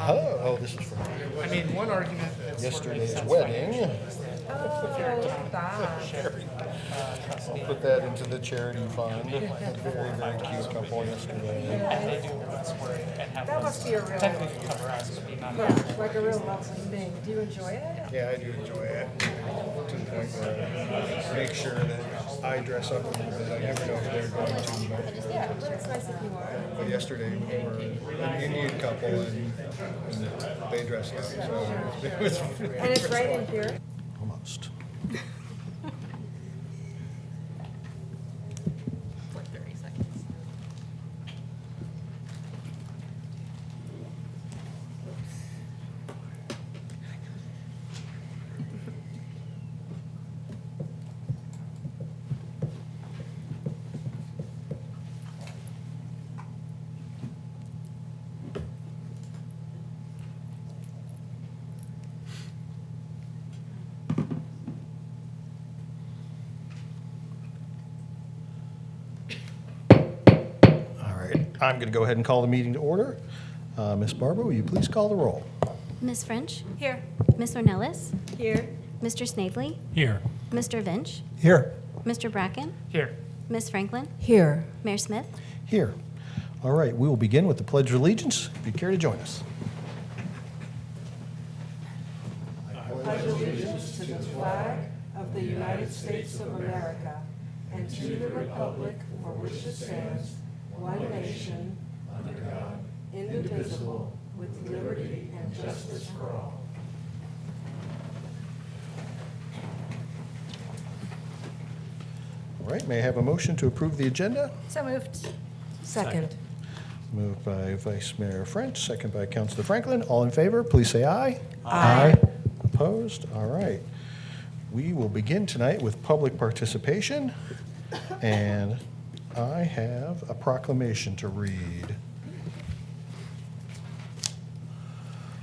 Hello. Oh, this is for I mean, one argument that sort of makes yesterday's sense wedding. Oh, that. I'll put that into the charity fund. A very, very cute couple yesterday. and they do support it and have That must be a real, technically cover us, but be not. yeah, like a real lovely thing. Do you enjoy it? Yeah, I do enjoy it. To the point where I make sure that I dress up a little bit. I never know if they're going to. Yeah, it's nice if you are. But yesterday we were an Indian couple and they dressed up. So it was And it's right in here. almost. Like 30 seconds. All right, I'm going to go ahead and call the meeting to order. Ms. Barber, will you please call the roll? Ms. French? Here. Ms. Ornelas? Here. Mr. Snavely? Here. Mr. Vinch? Here. Mr. Bracken? Here. Ms. Franklin? Here. Mayor Smith? Here. All right, we will begin with the Pledge of Allegiance. If you care to join us. Pledge allegiance to the flag of the United States of America and to the republic for which it stands, one nation, under God, indivisible, with liberty and justice for all. All right, may I have a motion to approve the agenda? So moved. Second. Moved by Vice Mayor French, second by Councilor Franklin. All in favor, please say aye. Aye. Opposed? All right. We will begin tonight with public participation, and I have a proclamation to read.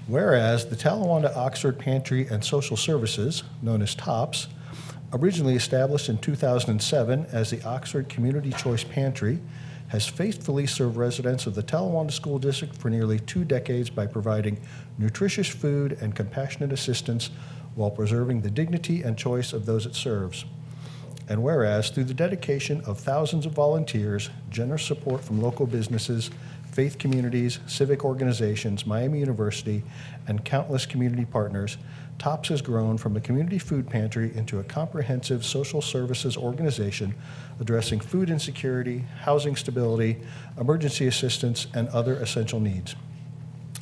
Whereas the Talawanda Oxford Pantry and Social Services, known as TOPS, originally established in 2007 as the Oxford Community Choice Pantry, has faithfully served residents of the Talawanda School District for nearly 2 decades by providing nutritious food and compassionate assistance while preserving the dignity and choice of those it serves. And whereas, through the dedication of thousands of volunteers, generous support from local businesses, faith communities, civic organizations, Miami University, and countless community partners, TOPS has grown from a community food pantry into a comprehensive social services organization addressing food insecurity, housing stability, emergency assistance, and other essential needs.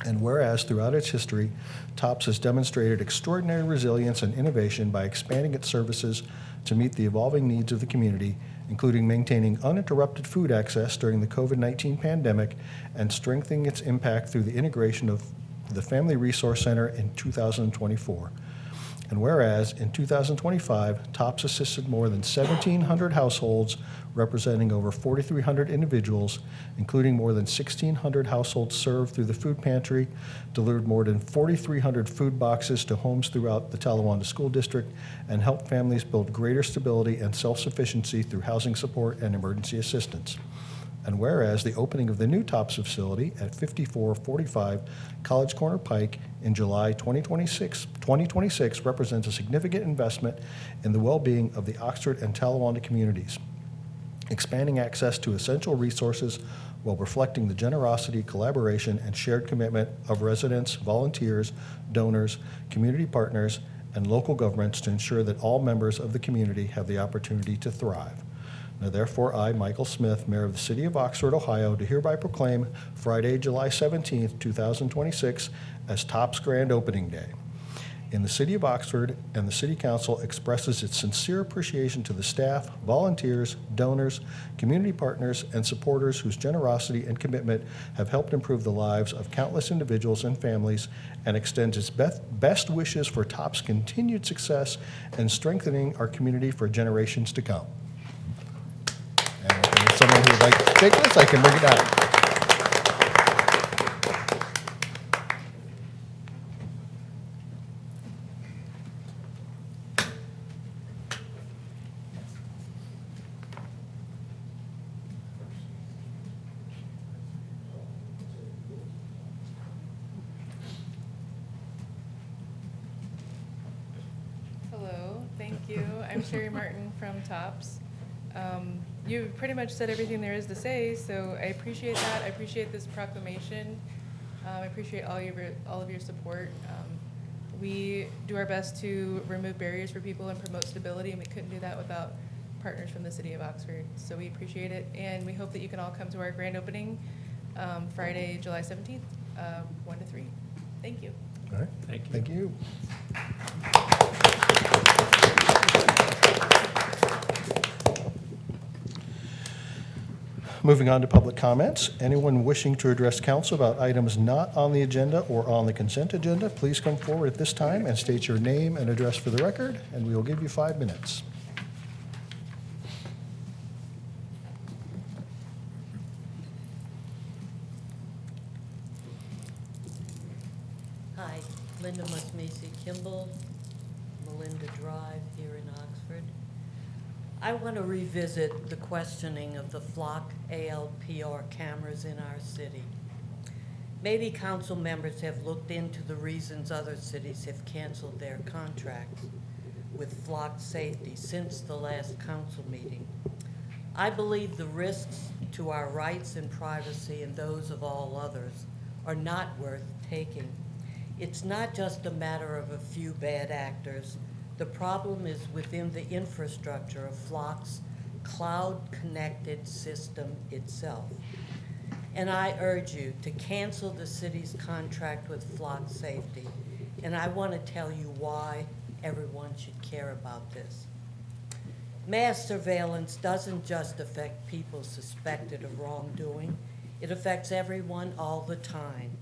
And whereas throughout its history, TOPS has demonstrated extraordinary resilience and innovation by expanding its services to meet the evolving needs of the community, including maintaining uninterrupted food access during the COVID-19 pandemic and strengthening its impact through the integration of the Family Resource Center in 2024. And whereas in 2025, TOPS assisted more than 1,700 households representing over 4,300 individuals, including more than 1,600 households served through the food pantry, delivered more than 4,300 food boxes to homes throughout the Talawanda School District, and helped families build greater stability and self-sufficiency through housing support and emergency assistance. And whereas the opening of the new TOPS facility at 5445 College Corner Pike in July 2026 represents a significant investment in the well-being of the Oxford and Talawanda communities, expanding access to essential resources while reflecting the generosity, collaboration, and shared commitment of residents, volunteers, donors, community partners, and local governments to ensure that all members of the community have the opportunity to thrive. Now therefore, I, Michael Smith, Mayor of the City of Oxford, Ohio, do hereby proclaim Friday, July 17th, 2026 as TOPS Grand Opening Day. In the City of Oxford, and the City Council expresses its sincere appreciation to the staff, volunteers, donors, community partners, and supporters whose generosity and commitment have helped improve the lives of countless individuals and families, and extends its best wishes for TOPS' continued success and strengthening our community for generations to come. And if there's someone who would like to take this, I can bring it down. I'm Sherry Martin from TOPS. You pretty much said everything there is to say, so I appreciate that. I appreciate this proclamation. I appreciate all of your support. We do our best to remove barriers for people and promote stability, and we couldn't do that without partners from the city of Oxford. So we appreciate it, and we hope that you can all come to our grand opening Friday, July 17th, 1 to 3. Thank you. All right. Thank you. Thank you. Moving on to public comments. Anyone wishing to address council about items not on the agenda or on the consent agenda, please come forward at this time and state your name and address for the record, and we will give you 5 minutes. Hi, Linda Musmesi Kimball, Melinda Drive here in Oxford. I want to revisit the questioning of the Flock ALPR cameras in our city. Maybe council members have looked into the reasons other cities have canceled their contracts with Flock Safety since the last council meeting. I believe the risks to our rights and privacy and those of all others are not worth taking. It's not just a matter of a few bad actors. The problem is within the infrastructure of Flock's cloud-connected system itself. And I urge you to cancel the city's contract with Flock Safety. And I want to tell you why everyone should care about this. Mass surveillance doesn't just affect people suspected of wrongdoing. It affects everyone all the time.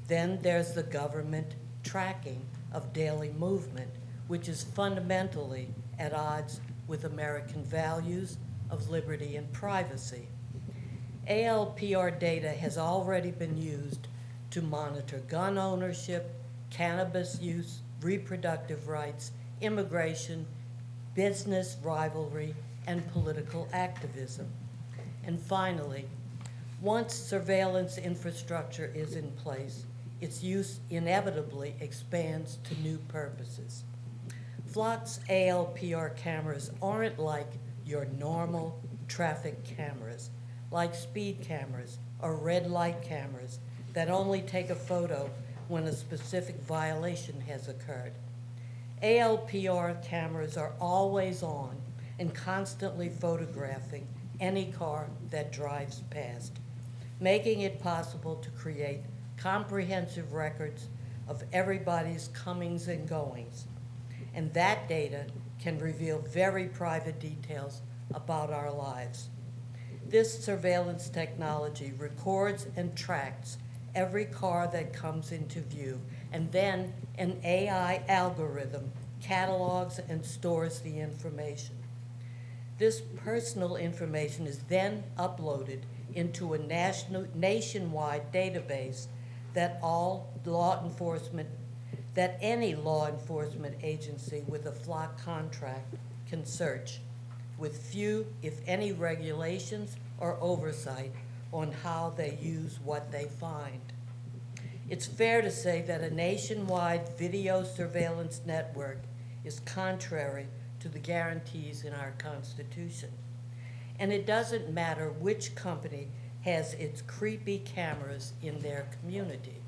Then there's the government tracking of daily movement, which is fundamentally at odds with American values of liberty and privacy. ALPR data has already been used to monitor gun ownership, cannabis use, reproductive rights, immigration, business rivalry, and political activism. And finally, once surveillance infrastructure is in place, its use inevitably expands to new purposes. Flock's ALPR cameras aren't like your normal traffic cameras, like speed cameras or red light cameras that only take a photo when a specific violation has occurred. ALPR cameras are always on and constantly photographing any car that drives past, making it possible to create comprehensive records of everybody's comings and goings. And that data can reveal very private details about our lives. This surveillance technology records and tracks every car that comes into view, and then an AI algorithm catalogs and stores the information. This personal information is then uploaded into a nationwide database that any law enforcement agency with a Flock contract can search, with few, if any, regulations or oversight on how they use what they find. It's fair to say that a nationwide video surveillance network is contrary to the guarantees in our Constitution. And it doesn't matter which company has its creepy cameras in their community.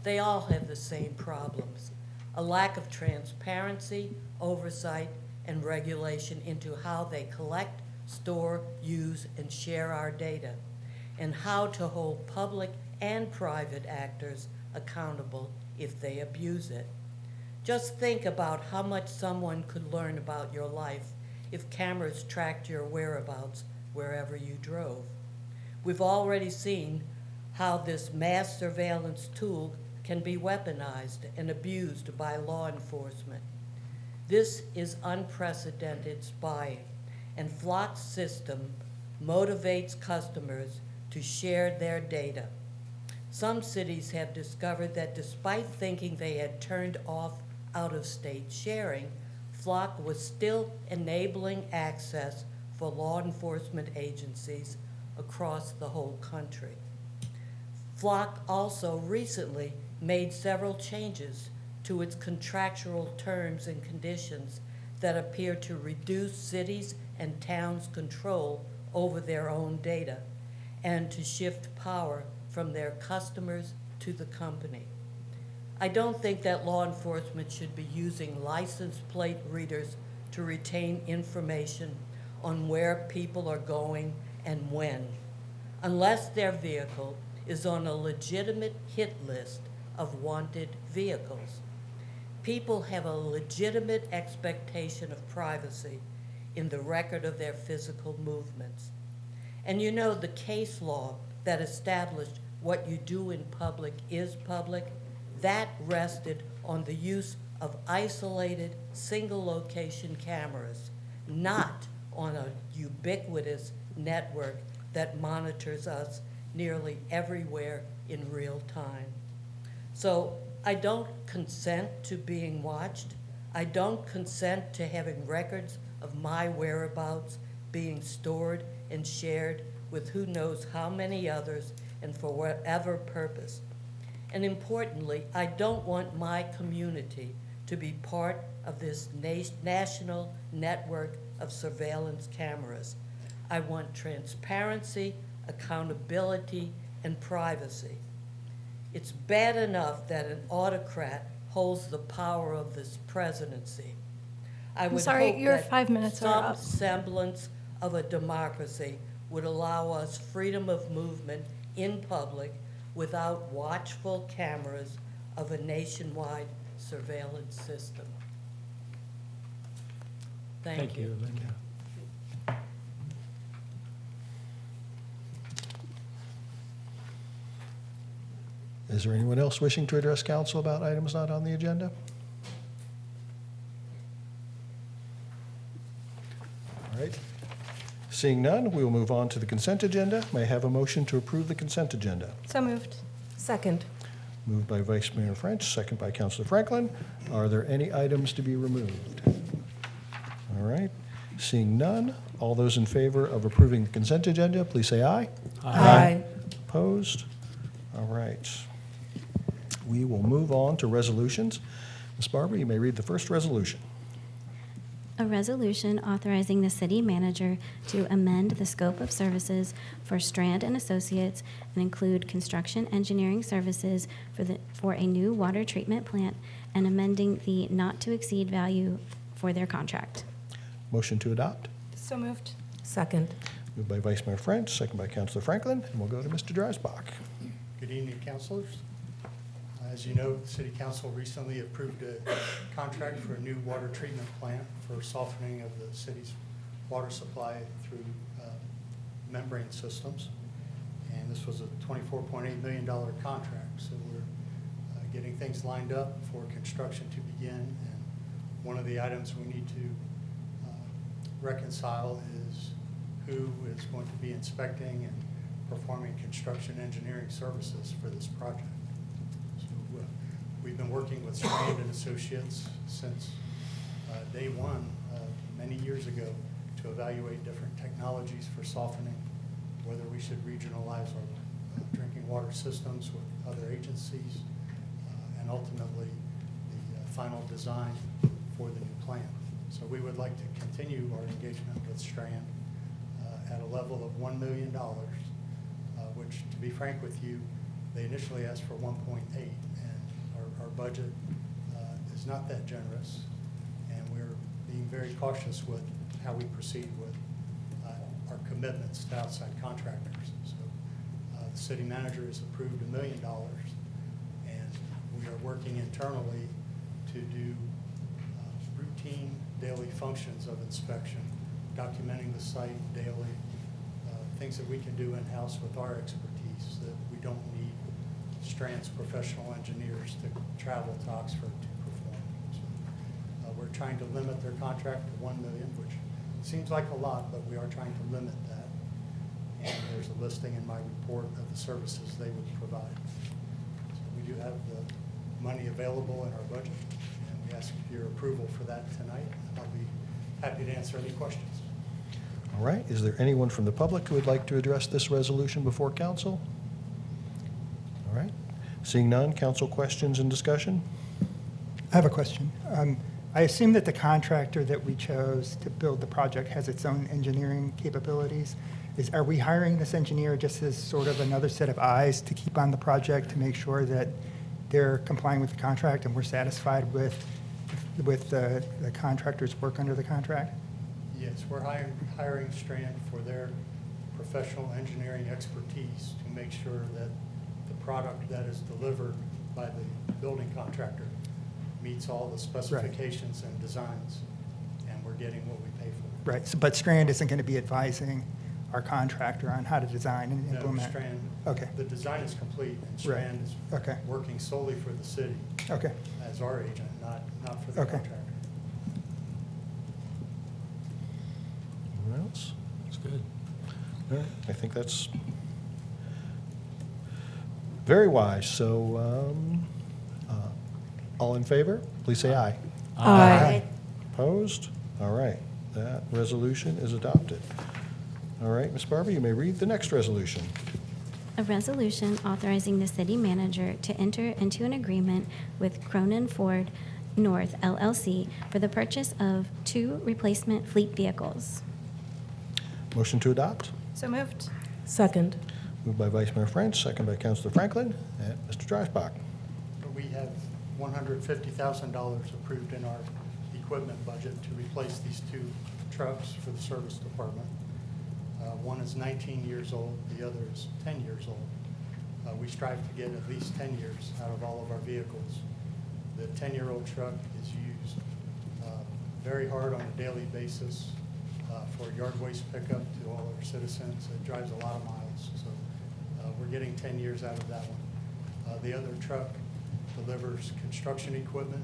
They all have the same problems: a lack of transparency, oversight, and regulation into how they collect, store, use, and share our data, and how to hold public and private actors accountable if they abuse it. Just think about how much someone could learn about your life if cameras tracked your whereabouts wherever you drove. We've already seen how this mass surveillance tool can be weaponized and abused by law enforcement. This is unprecedented spying, and Flock's system motivates customers to share their data. Some cities have discovered that despite thinking they had turned off out-of-state sharing, Flock was still enabling access for law enforcement agencies across the whole country. Flock also recently made several changes to its contractual terms and conditions that appear to reduce cities' and towns' control over their own data and to shift power from their customers to the company. I don't think that law enforcement should be using license plate readers to retain information on where people are going and when, unless their vehicle is on a legitimate hit list of wanted vehicles. People have a legitimate expectation of privacy in the record of their physical movements. And you know, the case law that established what you do in public is public, that rested on the use of isolated, single-location cameras, not on a ubiquitous network that monitors us nearly everywhere in real time. So I don't consent to being watched. I don't consent to having records of my whereabouts being stored and shared with who knows how many others and for whatever purpose. And importantly, I don't want my community to be part of this national network of surveillance cameras. I want transparency, accountability, and privacy. It's bad enough that an autocrat holds the power of this presidency. I would sorry, hope your that 5 minutes are some up. semblance of a democracy would allow us freedom of movement in public without watchful cameras of a nationwide surveillance system. Thank you. Is there anyone else wishing to address council about items not on the agenda? All right. Seeing none, we will move on to the consent agenda. May I have a motion to approve the consent agenda? So moved. Second. Moved by Vice Mayor French, second by Councilor Franklin. Are there any items to be removed? All right. Seeing none, all those in favor of approving the consent agenda, please say aye. Aye. Opposed? All right. We will move on to resolutions. Ms. Barber, you may read the first resolution. A resolution authorizing the city manager to amend the scope of services for Strand and Associates and include construction engineering services for a new water treatment plant and amending the not-to-exceed value for their contract. Motion to adopt. So moved. Second. Moved by Vice Mayor French, second by Councilor Franklin, and we'll go to Mr. Dreisbach. Good evening, councilors. As you know, the City Council recently approved a contract for a new water treatment plant for softening of the city's water supply through membrane systems. And this was a $24.8 million contract. So we're getting things lined up for construction to begin. And one of the items we need to reconcile is who is going to be inspecting and performing construction engineering services for this project. So we've been working with Strand and Associates since day one, many years ago, to evaluate different technologies for softening, whether we should regionalize our drinking water systems with other agencies, and ultimately the final design for the new plant. So we would like to continue our engagement with Strand at a level of $1 million, which, to be frank with you, they initially asked for 1.8, and our budget is not that generous, and we're being very cautious with how we proceed with our commitments to outside contractors. So the city manager has approved $1 million, and we are working internally to do routine daily functions of inspection, documenting the site daily, things that we can do in-house with our expertise that we don't need Strand's professional engineers to travel to Oxford to perform. So, we're trying to limit their contract to $1 million, which seems like a lot, but we are trying to limit that. And there's a listing in my report of the services they would provide. So we do have the money available in our budget, and we ask for your approval for that tonight. I'll be happy to answer any questions. All right. Is there anyone from the public who would like to address this resolution before council? All right. Seeing none, council questions and discussion? I have a question. I assume that the contractor that we chose to build the project has its own engineering capabilities. Are we hiring this engineer just as sort of another set of eyes to keep on the project to make sure that they're complying with the contract and we're satisfied with the contractor's work under the contract? Yes, we're hiring Strand for their professional engineering expertise to make sure that the product that is delivered by the building contractor meets all the specifications and designs, and we're getting what we pay for. Right, so, but Strand isn't going to be advising our contractor on how to design and No, implement? Strand, Okay, the design is complete, and Right. Strand is Okay. working solely for the city okay. as our agent, not for the Okay. contractor. Anyone else? That's good. All right, I think that's very wise. So, all in favor, please say aye. Aye. Opposed? All right, that resolution is adopted. All right, Ms. Barber, you may read the next resolution. A resolution authorizing the city manager to enter into an agreement with Cronin Ford North LLC for the purchase of 2 replacement fleet vehicles. Motion to adopt? So moved. Second. Moved by Vice Mayor French, second by Councilor Franklin. And Mr. Dreisbach. We have $150,000 approved in our equipment budget to replace these 2 trucks for the service department. One is 19 years old, the other is 10 years old. We strive to get at least 10 years out of all of our vehicles. The 10-year-old truck is used very hard on a daily basis for yard waste pickup to all our citizens. It drives a lot of miles, so we're getting 10 years out of that one. The other truck delivers construction equipment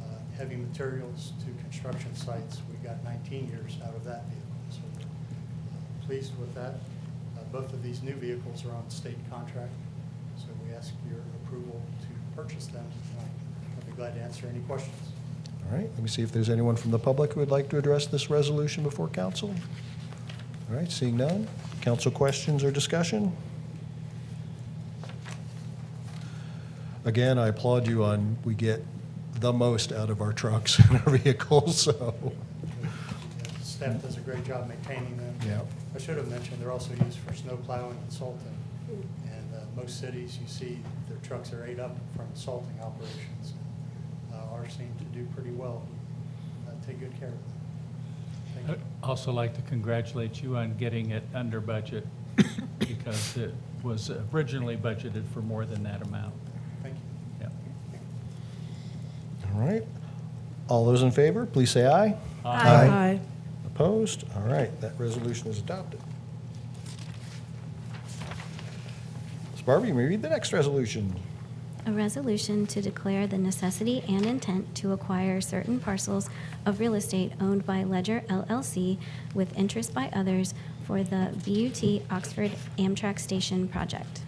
and heavy materials to construction sites. We got 19 years out of that vehicle, so we're pleased with that. Both of these new vehicles are on state contract, so we ask your approval to purchase them tonight. I'll be glad to answer any questions. All right, let me see if there's anyone from the public who would like to address this resolution before council. All right, seeing none. Council questions or discussion? Again, I applaud you on, we get the most out of our trucks and our vehicles, so. Yeah, the staff does a great job maintaining them. Yeah. I should have mentioned, they're also used for snow plowing and salting. And most cities, you see their trucks are ate up from salting operations. Ours seem to do pretty well. Take good care of them. Thank you. I'd also like to congratulate you on getting it under budget because it was originally budgeted for more than that amount. Thank you. Yeah. All right. All those in favor, please say aye. Aye. Opposed? All right, that resolution is adopted. Ms. Barber, you may read the next resolution. A resolution to declare the necessity and intent to acquire certain parcels of real estate owned by Ledger LLC with interest by others for the BUT Oxford Amtrak Station project.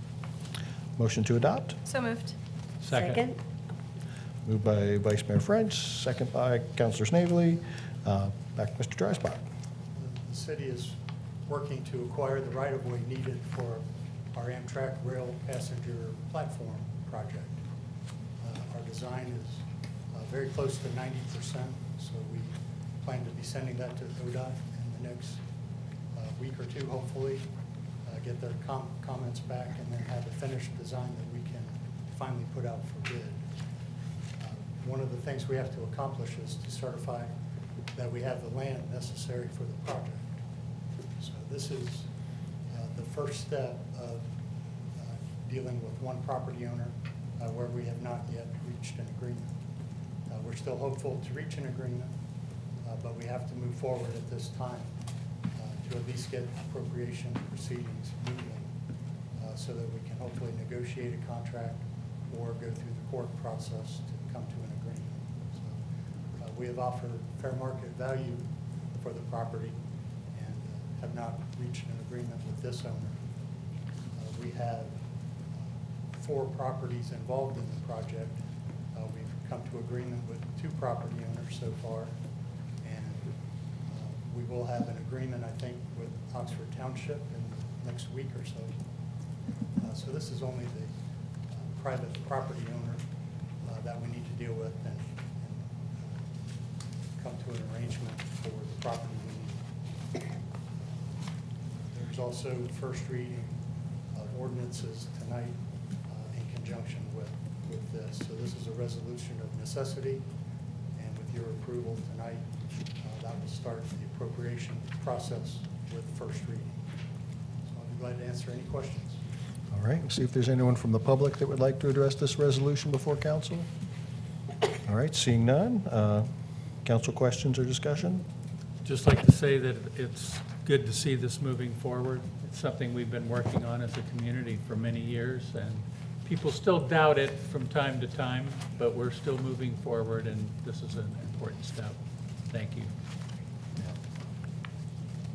Motion to adopt? So moved. Second. Moved by Vice Mayor French, second by Councilor Snavely. Back to Mr. Dreisbach. The city is working to acquire the right-of-way needed for our Amtrak rail passenger platform project. Our design is very close to 90%, so we plan to be sending that to ODOT in the next week or two, hopefully, get their comments back, and then have a finished design that we can finally put out for bid. One of the things we have to accomplish is to certify that we have the land necessary for the project. So this is the first step of dealing with one property owner where we have not yet reached an agreement. We're still hopeful to reach an agreement, but we have to move forward at this time to at least get appropriation proceedings moving so that we can hopefully negotiate a contract or go through the court process to come to an agreement. So we have offered fair market value for the property and have not reached an agreement with this owner. We have 4 properties involved in the project. We've come to agreement with 2 property owners so far, and we will have an agreement, I think, with Oxford Township in the next week or so. So this is only the private property owner that we need to deal with, and come to an arrangement for the property we need. There's also first reading of ordinances tonight in conjunction with this. So this is a resolution of necessity, and with your approval tonight, that will start the appropriation process with first reading. So I'll be glad to answer any questions. All right, see if there's anyone from the public that would like to address this resolution before council. All right, seeing none, council questions or discussion? Just like to say that it's good to see this moving forward. It's something we've been working on as a community for many years, and people still doubt it from time to time, but we're still moving forward, and this is an important step. Thank you.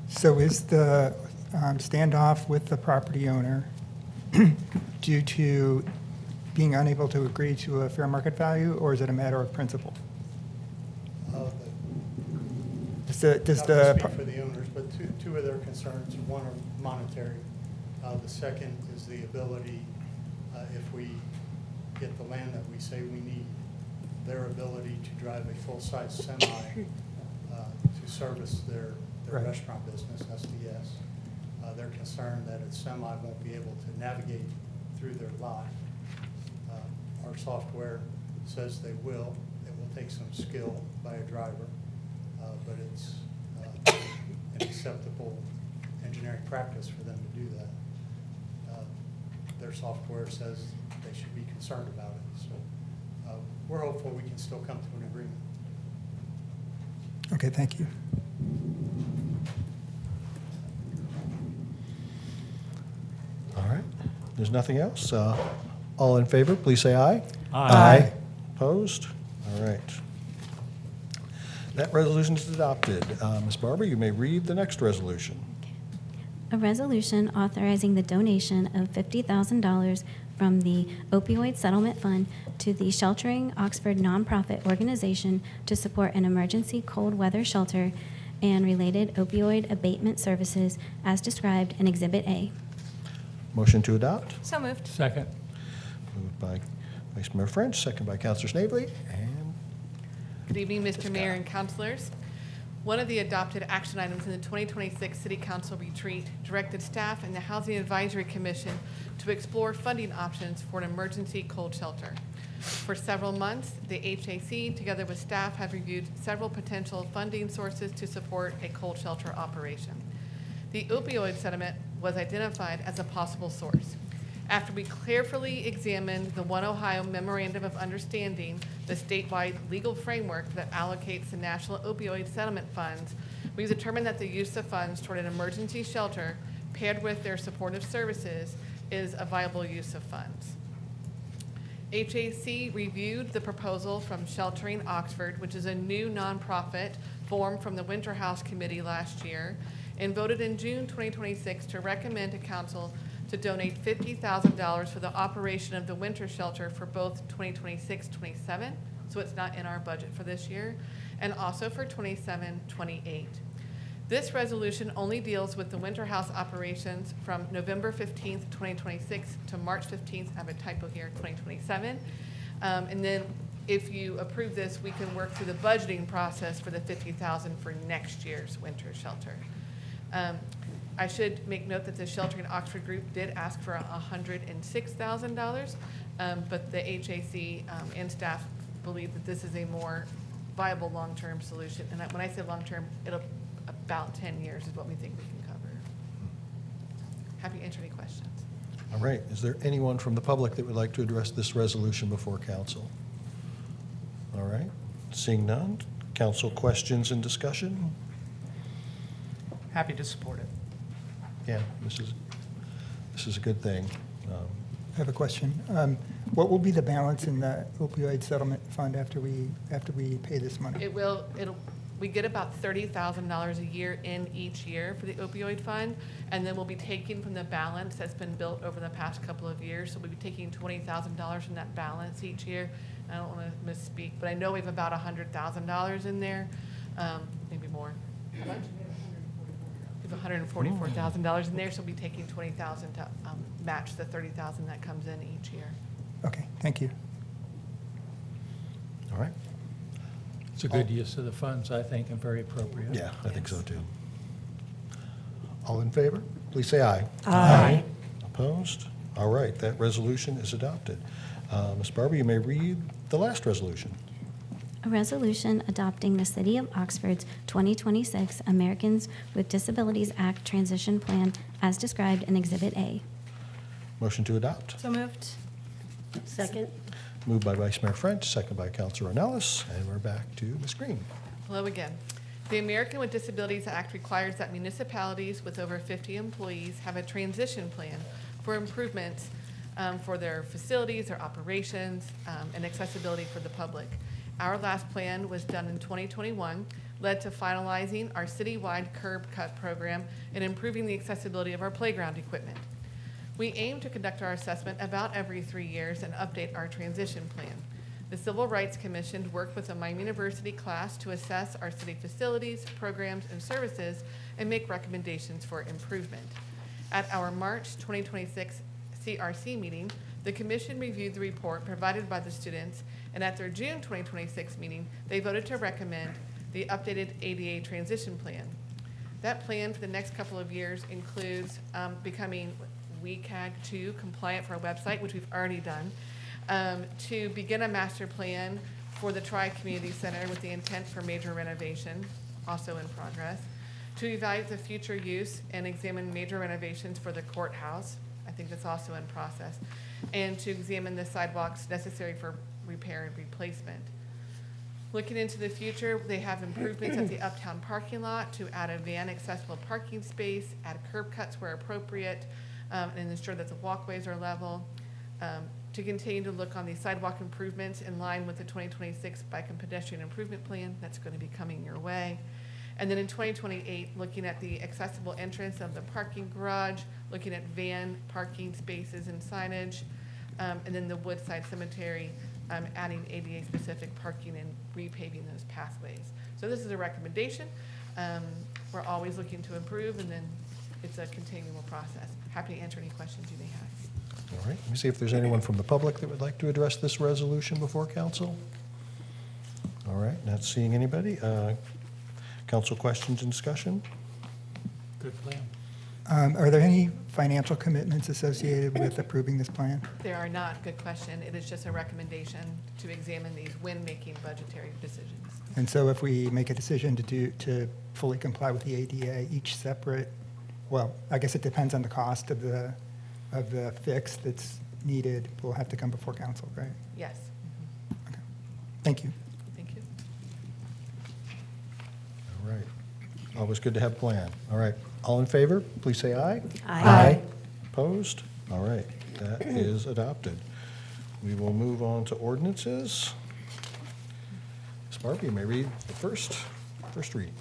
So is the standoff with the property owner due to being unable to agree to a fair market value, or is it a matter of principle? Does Not to the, speak for the owners, but two of their concerns, one are monetary. The second is the ability, if we get the land that we say we need, their ability to drive a full-size semi to service their Right. restaurant business, SDS. They're concerned that a semi won't be able to navigate through their lot. Our software says they will. It will take some skill by a driver, but it's an acceptable engineering practice for them to do that. Their software says they should be concerned about it. So we're hopeful we can still come to an agreement. okay, thank you. All right, there's nothing else. All in favor, please say aye. Aye. Opposed? All right. That resolution is adopted. Ms. Barber, you may read the next resolution. A resolution authorizing the donation of $50,000 from the Opioid Settlement Fund to the Sheltering Oxford nonprofit organization to support an emergency cold weather shelter and related opioid abatement services as described in Exhibit A. Motion to adopt? So moved. Second. Moved by Vice Mayor French, second by Councilor Snavely, and Good evening, Mr. Ms. Mayor Scott. and councilors. One of the adopted action items in the 2026 City Council retreat directed staff and the Housing Advisory Commission to explore funding options for an emergency cold shelter. For several months, the HAC, together with staff, have reviewed several potential funding sources to support a cold shelter operation. The opioid settlement was identified as a possible source. After we carefully examined the One Ohio Memorandum of Understanding, the statewide legal framework that allocates the National Opioid Settlement Funds, we determined that the use of funds toward an emergency shelter paired with their supportive services is a viable use of funds. HAC reviewed the proposal from Sheltering Oxford, which is a new nonprofit formed from the Winter House Committee last year, and voted in June 2026 to recommend to council to donate $50,000 for the operation of the winter shelter for both 2026-27, so it's not in our budget for this year, and also for 27-28. This resolution only deals with the winter house operations from November 15th, 2026 to March 15th, I have a typo here, 2027. And then if you approve this, we can work through the budgeting process for the $50,000 for next year's winter shelter. I should make note that the Sheltering Oxford group did ask for $106,000, but the HAC and staff believe that this is a more viable long-term solution. And when I say long-term, it'll about 10 years is what we think we can cover. Happy to answer any questions. all right. Is there anyone from the public that would like to address this resolution before council? All right, seeing none, council questions and discussion? Happy to support it. Yeah, this is a good thing. I have a question. What will be the balance in the opioid settlement fund after we pay this money? We get about $30,000 a year in each year for the opioid fund, and then we'll be taking from the balance that's been built over the past couple of years. So we'll be taking $20,000 from that balance each year. I don't want to misspeak, but I know we have about $100,000 in there, maybe more. How much? We have $144,000 in there, so we'll be taking $20,000 to match the $30,000 that comes in each year. Okay, thank you. All right. It's a good use of the funds, I think, and very appropriate. Yeah, I think so too. All in favor, please say aye. Aye. Opposed? All right, that resolution is adopted. Ms. Barber, you may read the last resolution. A resolution adopting the City of Oxford's 2026 Americans with Disabilities Act Transition Plan as described in Exhibit A. Motion to adopt. So moved. Second. Moved by Vice Mayor French, second by Councilor Ornelas, and we're back to Ms. Green. Hello again. The American with Disabilities Act requires that municipalities with over 50 employees have a transition plan for improvements for their facilities, their operations, and accessibility for the public. Our last plan was done in 2021, led to finalizing our citywide curb cut program and improving the accessibility of our playground equipment. We aim to conduct our assessment about every 3 years and update our transition plan. The Civil Rights Commission worked with a Miami University class to assess our city facilities, programs, and services and make recommendations for improvement. At our March 2026 CRC meeting, the commission reviewed the report provided by the students, and at their June 2026 meeting, they voted to recommend the updated ADA transition plan. That plan for the next couple of years includes becoming WCAG 2 compliant for our website, which we've already done, to begin a master plan for the Tri-Community Center with the intent for major renovation, also in progress, to evaluate the future use and examine major renovations for the courthouse, I think that's also in process, and to examine the sidewalks necessary for repair and replacement. Looking into the future, they have improvements at the uptown parking lot to add a van accessible parking space, add curb cuts where appropriate, and ensure that the walkways are level. To continue to look on the sidewalk improvements in line with the 2026 Bike and Pedestrian Improvement Plan that's going to be coming your way. And then in 2028, looking at the accessible entrance of the parking garage, looking at van parking spaces and signage, and then the Woodside Cemetery, adding ADA-specific parking and repaving those pathways. So this is a recommendation. We're always looking to improve, and then it's a continual process. Happy to answer any questions you may have. All right, let me see if there's anyone from the public that would like to address this resolution before council. All right, not seeing anybody. Council questions and discussion? Good plan. Are there any financial commitments associated with approving this plan? There are not. Good question. It is just a recommendation to examine these when making budgetary decisions. And so if we make a decision to fully comply with the ADA, each separate, well, I guess it depends on the cost of the fix that's needed, will have to come before council, right? Yes. Okay. Thank you. Thank you. All right, always good to have a plan. All right, all in favor, please say aye. Aye. Opposed? All right, that is adopted. We will move on to ordinances. Ms. Barbie, you may read the first reading.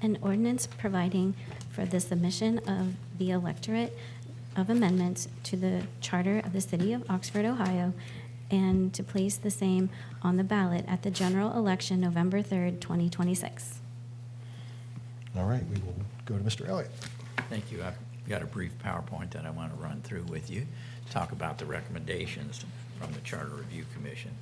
An ordinance providing for the submission of the electorate of amendments to the Charter of the City of Oxford, Ohio, and to place the same on the ballot at the general election November 3rd, 2026. All right, we will go to Mr. Elliott. Thank you. I've got a brief PowerPoint that I want to run through with you, talk about the recommendations from the Charter Review Commission.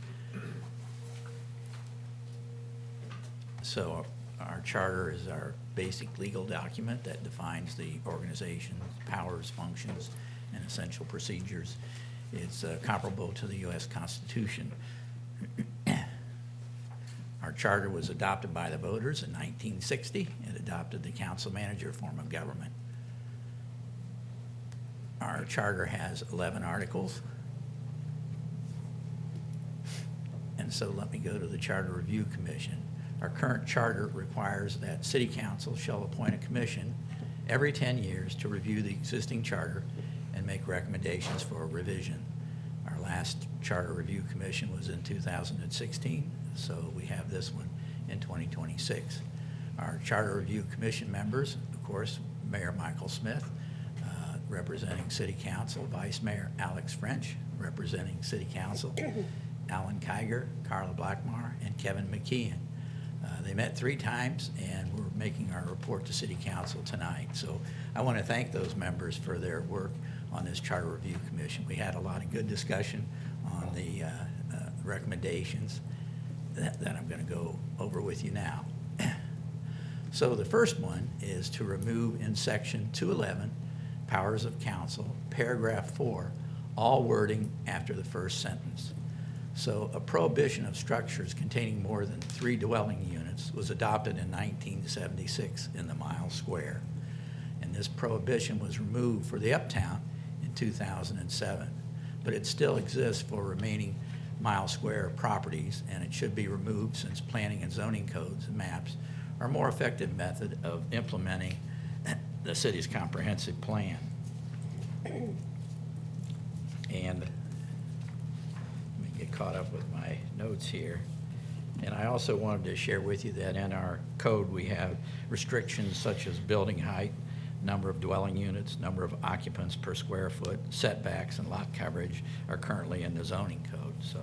So our charter is our basic legal document that defines the organization's powers, functions, and essential procedures. It's comparable to the U.S. Constitution. Our charter was adopted by the voters in 1960. It adopted the council manager form of government. Our charter has 11 articles. And so let me go to the Charter Review Commission. Our current charter requires that City Council shall appoint a commission every 10 years to review the existing charter and make recommendations for revision. Our last Charter Review Commission was in 2016, so we have this one in 2026. Our Charter Review Commission members, of course, Mayor Michael Smith, representing City Council, Vice Mayor Alex French, representing City Council, Alan Kiger, Carla Blackmar, and Kevin McKeon. They met 3 times, and we're making our report to City Council tonight. So I want to thank those members for their work on this Charter Review Commission. We had a lot of good discussion on the recommendations. that I'm going to go over with you now. So the first one is to remove in section 211, powers of council, paragraph 4, all wording after the first sentence. So a prohibition of structures containing more than 3 dwelling units was adopted in 1976 in the Mile Square. And this prohibition was removed for the Uptown in 2007. But it still exists for remaining Mile Square properties, and it should be removed since planning and zoning codes and maps are a more effective method of implementing the city's comprehensive plan. And let me get caught up with my notes here. And I also wanted to share with you that in our code, we have restrictions such as building height, number of dwelling units, number of occupants per square foot, setbacks, and lot coverage are currently in the zoning code. So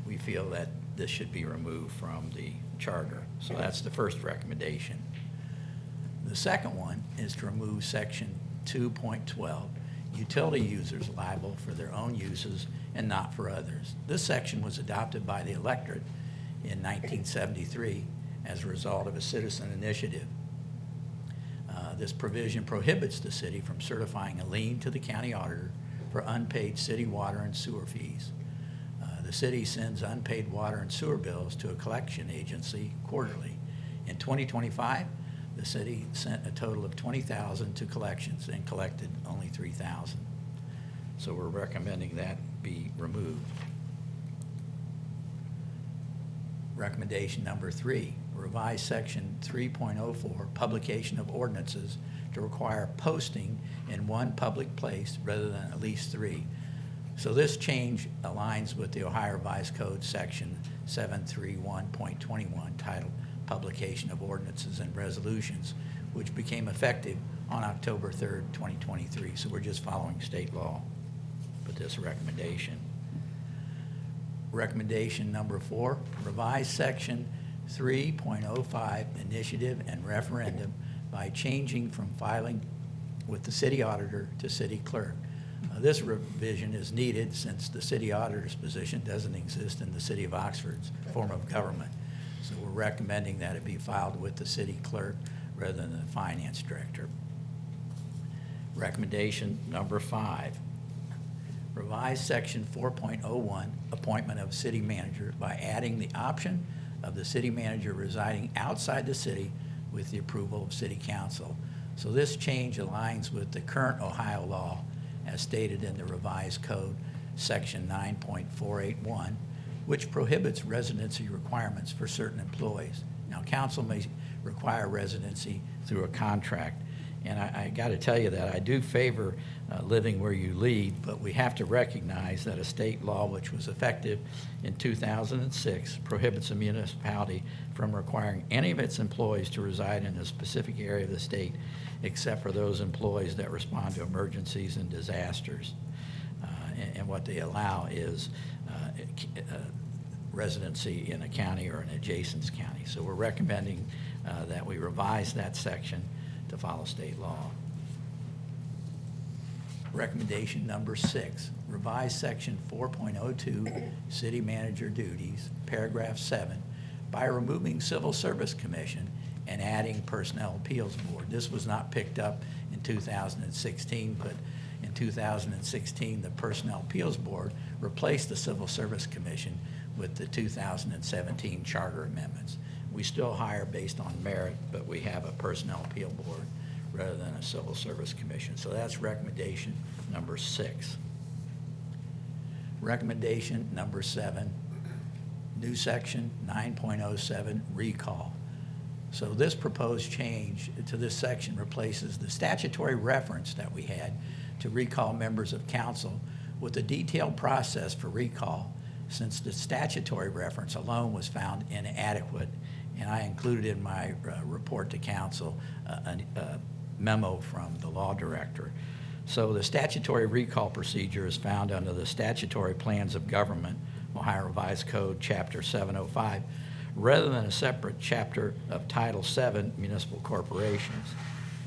we feel that this should be removed from the charter. So that's the first recommendation. The second one is to remove section 2.12, utility users liable for their own uses and not for others. This section was adopted by the electorate in 1973 as a result of a citizen initiative. This provision prohibits the city from certifying a lien to the county auditor for unpaid city water and sewer fees. The city sends unpaid water and sewer bills to a collection agency quarterly. In 2025, the city sent a total of $20,000 to collections and collected only $3,000. So we're recommending that be removed. Recommendation number 3, revise section 3.04, publication of ordinances to require posting in one public place rather than at least 3. So this change aligns with the Ohio Revised Code section 731.21 titled Publication of Ordinances and Resolutions, which became effective on October 3rd, 2023. So we're just following state law with this recommendation. Recommendation number 4, revise section 3.05, initiative and referendum by changing from filing with the city auditor to city clerk. This revision is needed since the city auditor's position doesn't exist in the city of Oxford's form of government. So we're recommending that it be filed with the city clerk rather than the finance director. Recommendation number 5, revise section 4.01, appointment of city manager by adding the option of the city manager residing outside the city with the approval of city council. So this change aligns with the current Ohio law as stated in the revised code, section 9.481, which prohibits residency requirements for certain employees. Now, council may require residency through a contract. And I got to tell you that I do favor living where you lead, but we have to recognize that a state law which was effective in 2006 prohibits a municipality from requiring any of its employees to reside in a specific area of the state except for those employees that respond to emergencies and disasters. And what they allow is residency in a county or an adjacent county. So we're recommending that we revise that section to follow state law. Recommendation number 6, revise section 4.02, city manager duties, paragraph 7, by removing Civil Service Commission and adding Personnel Appeals Board. This was not picked up in 2016, but in 2016, the Personnel Appeals Board replaced the Civil Service Commission with the 2017 charter amendments. We still hire based on merit, but we have a Personnel Appeal Board rather than a Civil Service Commission. So that's recommendation number 6. Recommendation number 7, new section 9.07, recall. So this proposed change to this section replaces the statutory reference that we had to recall members of council with a detailed process for recall, since the statutory reference alone was found inadequate. And I included in my report to council a memo from the law director. So the statutory recall procedure is found under the Statutory Plans of Government, Ohio Revised Code, Chapter 705, rather than a separate chapter of Title VII, Municipal Corporations.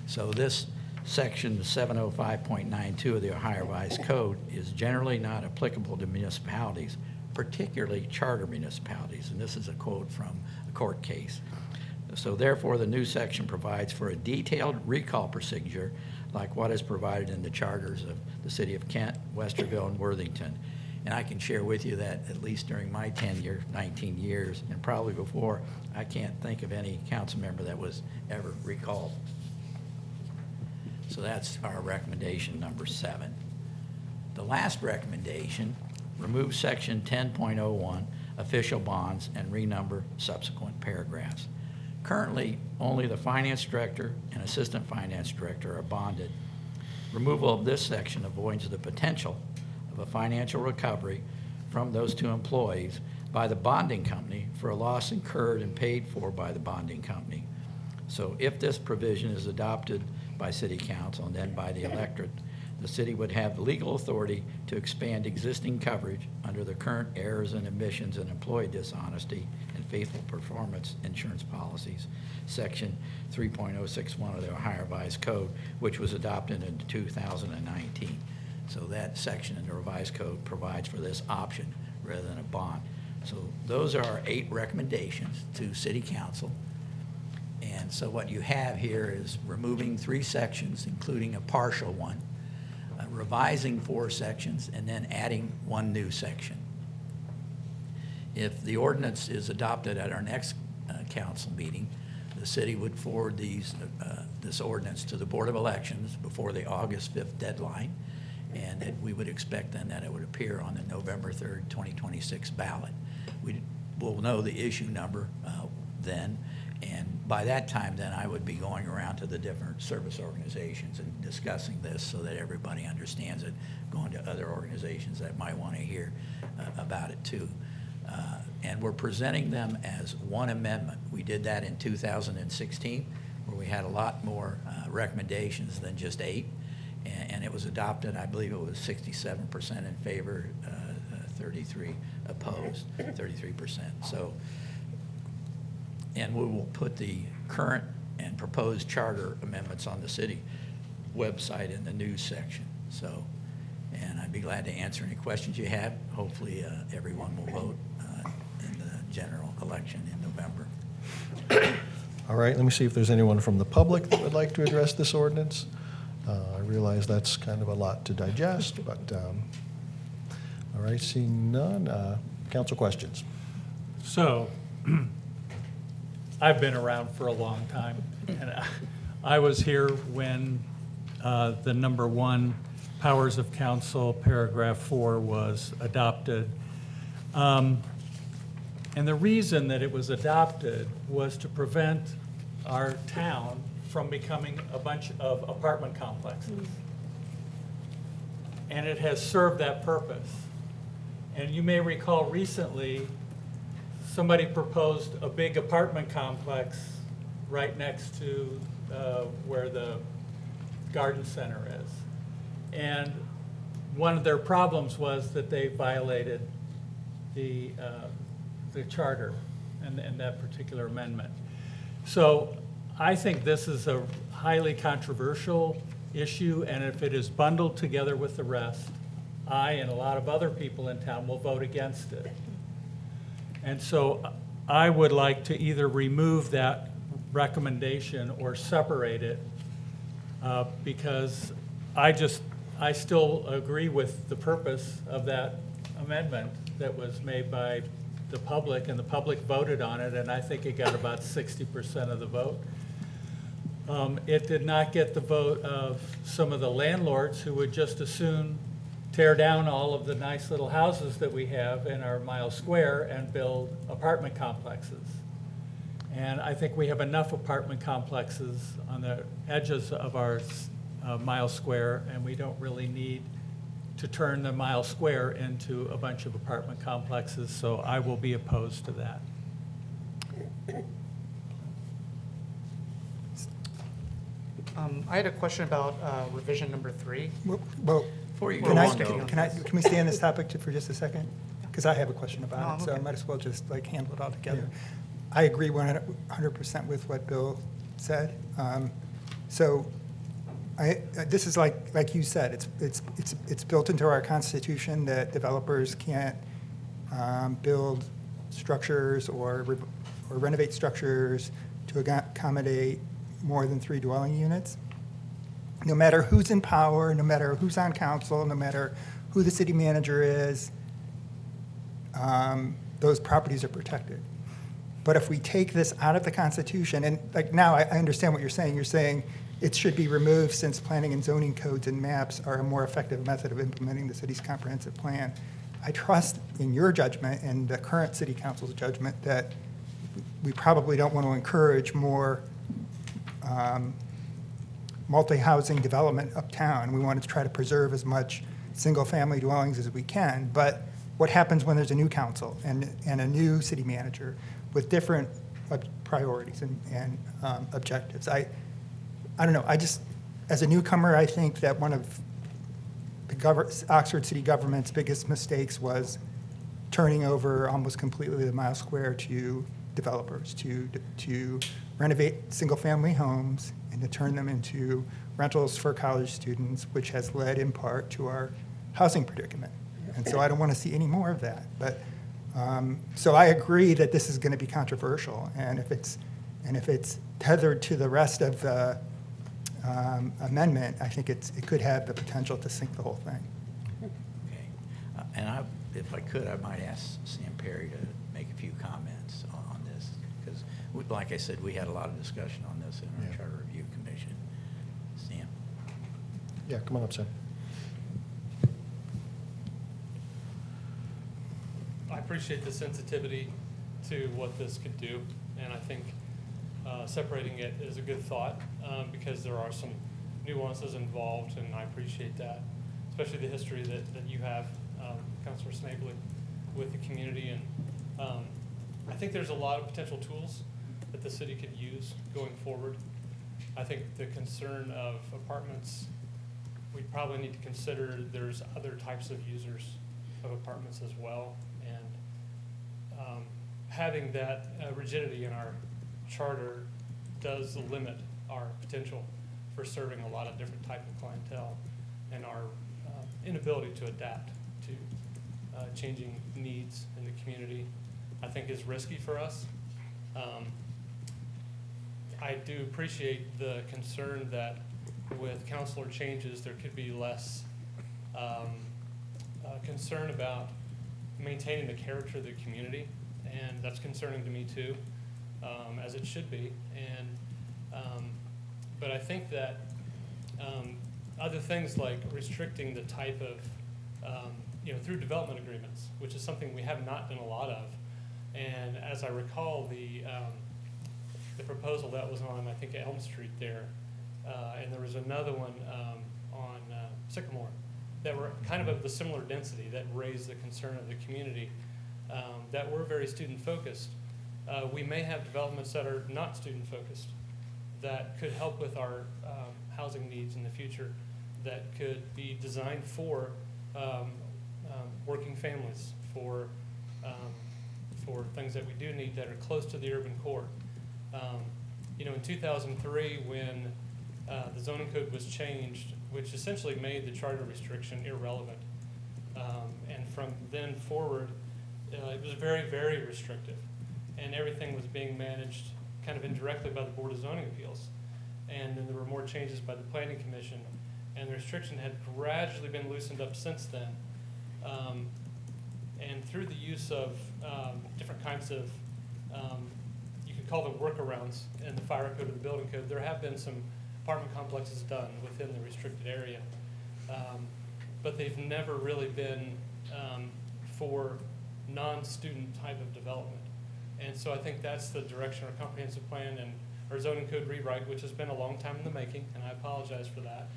So this section 705.92 of the Ohio Revised Code is generally not applicable to municipalities, particularly charter municipalities. And this is a quote from a court case. So therefore, the new section provides for a detailed recall procedure like what is provided in the charters of the city of Kent, Westerville, and Worthington. And I can share with you that at least during my tenure, 19 years, and probably before, I can't think of any council member that was ever recalled. So that's our recommendation number 7. The last recommendation, remove section 10.01, official bonds, and renumber subsequent paragraphs. Currently, only the finance director and assistant finance director are bonded. Removal of this section avoids the potential of a financial recovery from those two employees by the bonding company for a loss incurred and paid for by the bonding company. So if this provision is adopted by City Council and then by the electorate, the city would have the legal authority to expand existing coverage under the current errors and omissions and employee dishonesty and faithful performance insurance policies, Section 3.061 of the Ohio Revised Code, which was adopted in 2019. So that section in the revised code provides for this option rather than a bond. So those are our 8 recommendations to City Council. And so what you have here is removing 3 sections, including a partial one, revising 4 sections, and then adding 1 new section. If the ordinance is adopted at our next council meeting, the city would forward this ordinance to the Board of Elections before the August 5th deadline, and we would expect then that it would appear on the November 3rd, 2026 ballot. We'll know the issue number then, and by that time then I would be going around to the different service organizations and discussing this so that everybody understands it, going to other organizations that might want to hear about it too. And we're presenting them as one amendment. We did that in 2016, where we had a lot more recommendations than just 8. And it was adopted, I believe it was 67% in favor, 33 opposed, 33%. So, and we will put the current and proposed charter amendments on the city website in the news section. So, and I'd be glad to answer any questions you have. Hopefully, everyone will vote in the general election in November. All right, let me see if there's anyone from the public that would like to address this ordinance. I realize that's kind of a lot to digest, but, all right, seeing none, council questions. So, I've been around for a long time, and I was here when the number 1 powers of council, paragraph 4, was adopted. And the reason that it was adopted was to prevent our town from becoming a bunch of apartment complexes. And it has served that purpose. And you may recall recently, somebody proposed a big apartment complex right next to where the garden center is. And one of their problems was that they violated the charter and that particular amendment. So I think this is a highly controversial issue, and if it is bundled together with the rest, I and a lot of other people in town will vote against it. And so I would like to either remove that recommendation or separate it, because I still agree with the purpose of that amendment that was made by the public, and the public voted on it, and I think it got about 60% of the vote. It did not get the vote of some of the landlords who would just as soon tear down all of the nice little houses that we have in our mile square and build apartment complexes. And I think we have enough apartment complexes on the edges of our mile square, and we don't really need to turn the mile square into a bunch of apartment complexes, so I will be opposed to that. I had a question about revision number 3. Well, Before you go can on, can we stay on this topic for just a second? Because I have a question No, about I'm it, so I okay. might as well just handle it all together. I agree 100% with what Bill said. So this is like you said, it's built into our Constitution that developers can't build structures or renovate structures to accommodate more than 3 dwelling units. No matter who's in power, no matter who's on council, no matter who the city manager is, those properties are protected. But if we take this out of the Constitution, and like now I understand what you're saying. You're saying it should be removed since planning and zoning codes and maps are a more effective method of implementing the city's comprehensive plan. I trust in your judgment and the current city council's judgment that we probably don't want to encourage more multi-housing development uptown. We want to try to preserve as much single-family dwellings as we can. But what happens when there's a new council and a new city manager with different priorities and objectives? I don't know. I just, as a newcomer, I think that one of the Oxford city government's biggest mistakes was turning over almost completely the Mile Square to developers, to renovate single-family homes and to turn them into rentals for college students, which has led in part to our housing predicament. And so I don't want to see any more of that. But so I agree that this is going to be controversial, and if it's tethered to the rest of the amendment, I think it could have the potential to sink the whole thing. Okay. And if I could, I might ask Sam Perry to make a few comments on this, because, like I said, we had a lot of discussion on this in our Charter Review Commission. Sam? Yeah, come on up, Sam. I appreciate the sensitivity to what this could do, and I think separating it is a good thought because there are some nuances involved, and I appreciate that, especially the history that you have, Councilor Snavely, with the community. And I think there's a lot of potential tools that the city could use going forward. I think the concern of apartments, we probably need to consider there's other types of users of apartments as well. And having that rigidity in our charter does limit our potential for serving a lot of different type of clientele, and our inability to adapt to changing needs in the community, I think, is risky for us. I do appreciate the concern that with councilor changes, there could be less concern about maintaining the character of the community, and that's concerning to me too, as it should be. And but I think that other things like restricting the type of through development agreements, which is something we have not done a lot of. And as I recall, the proposal that was on, I think, Elm Street there, and there was another one on Sycamore, that were kind of the similar density, that raised the concern of the community, that were very student-focused. We may have developments that are not student-focused that could help with our housing needs in the future, that could be designed for working families, for things that we do need that are close to the urban core. In 2003, when the zoning code was changed, which essentially made the charter restriction irrelevant, and from then forward, it was very, very restrictive, and everything was being managed kind of indirectly by the Board of Zoning Appeals. And then there were more changes by the Planning Commission, and the restriction had gradually been loosened up since then. And through the use of different kinds of, you could call them workarounds in the fire code or the building code, there have been some apartment complexes done within the restricted area. But they've never really been for non-student type of development. And so I think that's the direction our comprehensive plan and our zoning code rewrite, which has been a long time in the making, and I apologize for that,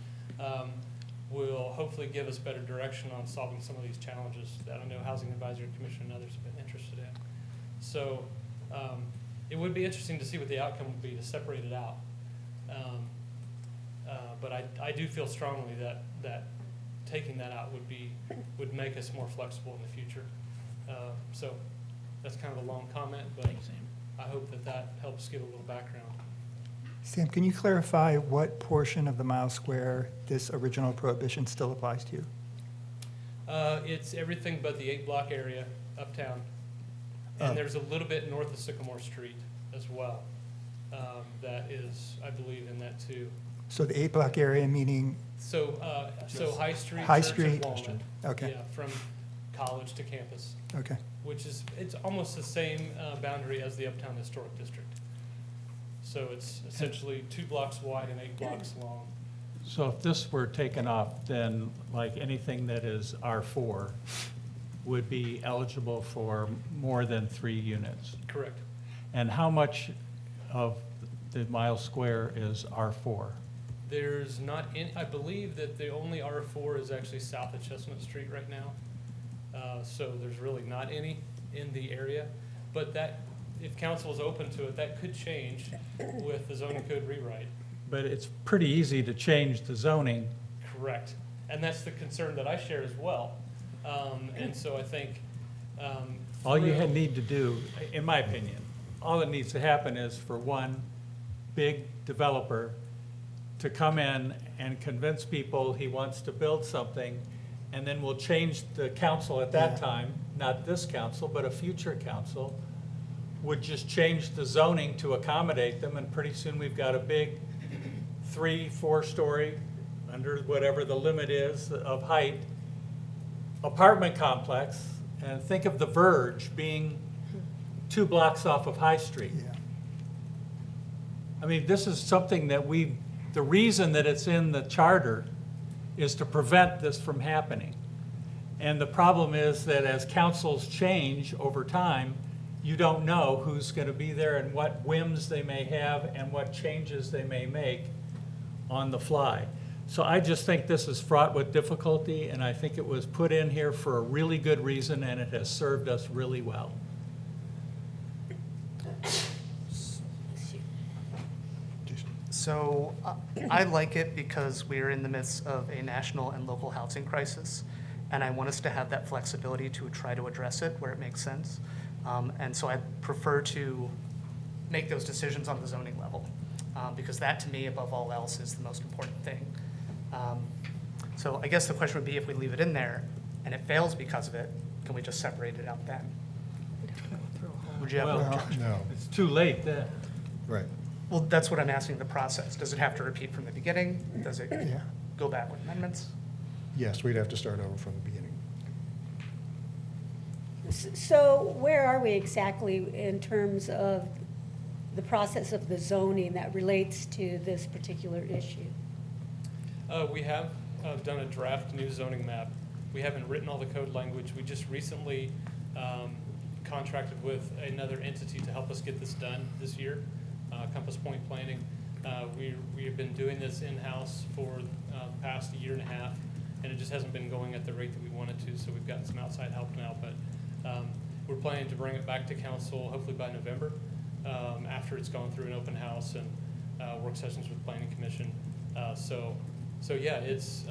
will hopefully give us better direction on solving some of these challenges that I know Housing Advisory Commission and others have been interested in. So it would be interesting to see what the outcome would be to separate it out. But I do feel strongly that taking that out would make us more flexible in the future. So that's kind of a long comment, but Thanks, Sam. I hope that helps give a little background. Sam, can you clarify what portion of the Mile Square this original prohibition still applies to? It's everything but the 8-block area uptown. Oh. And there's a little bit north of Sycamore Street as well. That is, I believe, in that too. So the 8-block area, meaning, So High Street, High Church, Street. and Walnut. Okay. Yeah, from College to campus, okay. which is, it's almost the same boundary as the Uptown Historic District. So it's essentially 2 blocks wide and 8 blocks long. So if this were taken off, then like anything that is R4 would be eligible for more than 3 units. Correct. And how much of the mile square is R4? There's not any, I believe that the only R4 is actually south of Chestnut Street right now. So there's really not any in the area. But that, if council is open to it, that could change with the zoning code rewrite. But it's pretty easy to change the zoning. Correct. And that's the concern that I share as well. And so I think. All you through- need to do, in my opinion, all that needs to happen is for one big developer to come in and convince people he wants to build something, and then we'll change the council at that Yeah. time, not this council, but a future council, would just change the zoning to accommodate them, and pretty soon we've got a big 3-4-story, under whatever the limit is of height, apartment complex. And think of the Verge being 2 blocks off of High Street. Yeah. I mean, this is something that the reason that it's in the charter is to prevent this from happening. And the problem is that as councils change over time, you don't know who's going to be there and what whims they may have and what changes they may make on the fly. So I just think this is fraught with difficulty, and I think it was put in here for a really good reason, and it has served us really well. So I like it because we are in the midst of a national and local housing crisis, and I want us to have that flexibility to try to address it where it makes sense. And so I prefer to make those decisions on the zoning level, because that, to me, above all else, is the most important thing. So I guess the question would be, if we leave it in there and it fails because of it, can we just separate it out then? Would you have? Well, No, it's too late then. right. Well, that's what I'm asking, the process. Does it have to repeat from the beginning? Does it Yeah. go back with amendments? Yes, we'd have to start over from the beginning. So where are we exactly in terms of the process of the zoning that relates to this particular issue? We have done a draft new zoning map. We haven't written all the code language. We just recently contracted with another entity to help us get this done this year, Compass Point Planning. We have been doing this in-house for the past 1.5 years, and it just hasn't been going at the rate that we wanted to, so we've gotten some outside help now. But we're planning to bring it back to council hopefully by November, after it's gone through an open house and work sessions with Planning Commission. So yeah, it's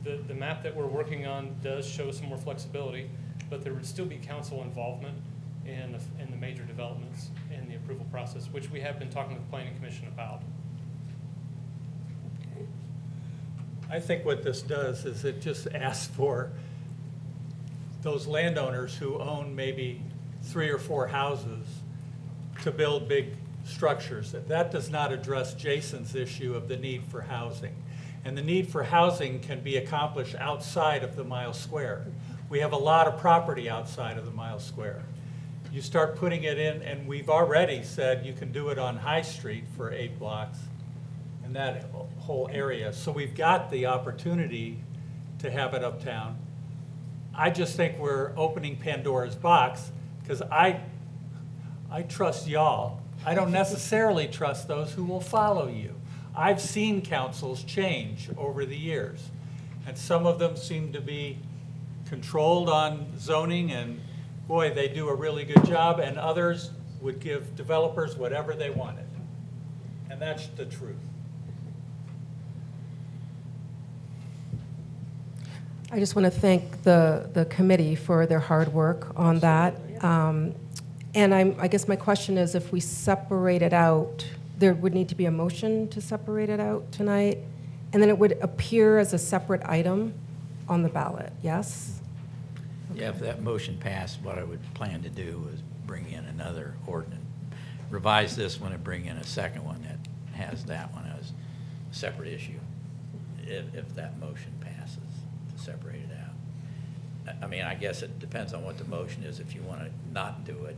the map that we're working on does show some more flexibility, but there would still be council involvement in the major developments in the approval process, which we have been talking with the Planning Commission about. I think what this does is it just asks for those landowners who own maybe 3 or 4 houses to build big structures. That does not address Jason's issue of the need for housing. And the need for housing can be accomplished outside of the mile square. We have a lot of property outside of the mile square. You start putting it in, and we've already said you can do it on High Street for 8 blocks and that whole area. So we've got the opportunity to have it uptown. I just think we're opening Pandora's box because I trust y'all. I don't necessarily trust those who will follow you. I've seen councils change over the years, and some of them seem to be controlled on zoning, and boy, they do a really good job, and others would give developers whatever they wanted. And that's the truth. I just want to thank the committee for their hard work on that. And I guess my question is, if we separate it out, there would need to be a motion to separate it out tonight, and then it would appear as a separate item on the ballot, yes? Yeah, if that motion passed, what I would plan to do is bring in another ordinance, revise this one and bring in a second one that has that one as a separate issue, if that motion passes, to separate it out. I mean, I guess it depends on what the motion is, if you want to not do it,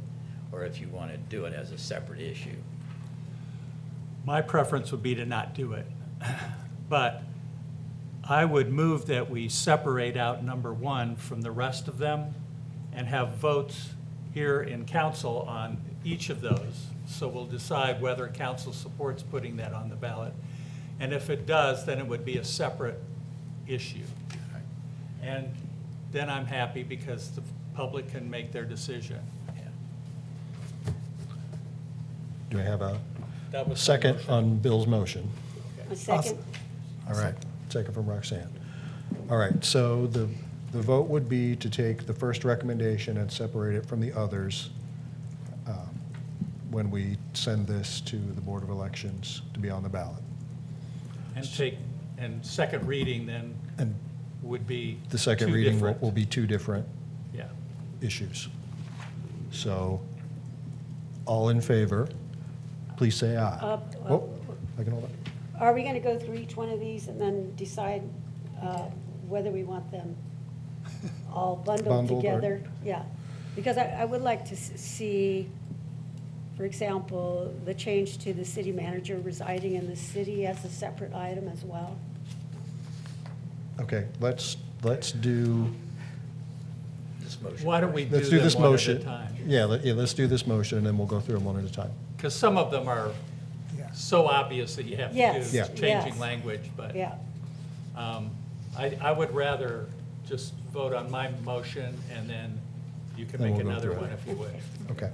or if you want to do it as a separate issue. My preference would be to not do it, but I would move that we separate out number 1 from the rest of them and have votes here in council on each of those. So we'll decide whether council supports putting that on the ballot. And if it does, then it would be a separate issue. And then I'm happy because the public can make their decision. Do I have a That was the second motion. on Bill's motion? A second? All right, second from Roxanne. All right, so the vote would be to take the first recommendation and separate it from the others when we send this to the Board of Elections to be on the ballot. And second reading then And would be the second two reading different- will be 2 different Yeah. issues. So, all in favor, please say aye. Oh, I can hold on. Are we going to go through each one of these and then decide whether we want them all bundled Bundled or- together? Yeah, because I would like to see, for example, the change to the city manager residing in the city as a separate item as well. Okay, let's do, This motion. Why don't we do let's do them this one at a motion. time? Yeah, let's do this motion, and then we'll go through them one at a time. Because some of them are Yeah. so obvious that you have to Yes, do Yeah. changing yes. language, but Yeah, I would rather just vote on my motion, and then you can Then make we'll go another through it. one if you wish. Okay.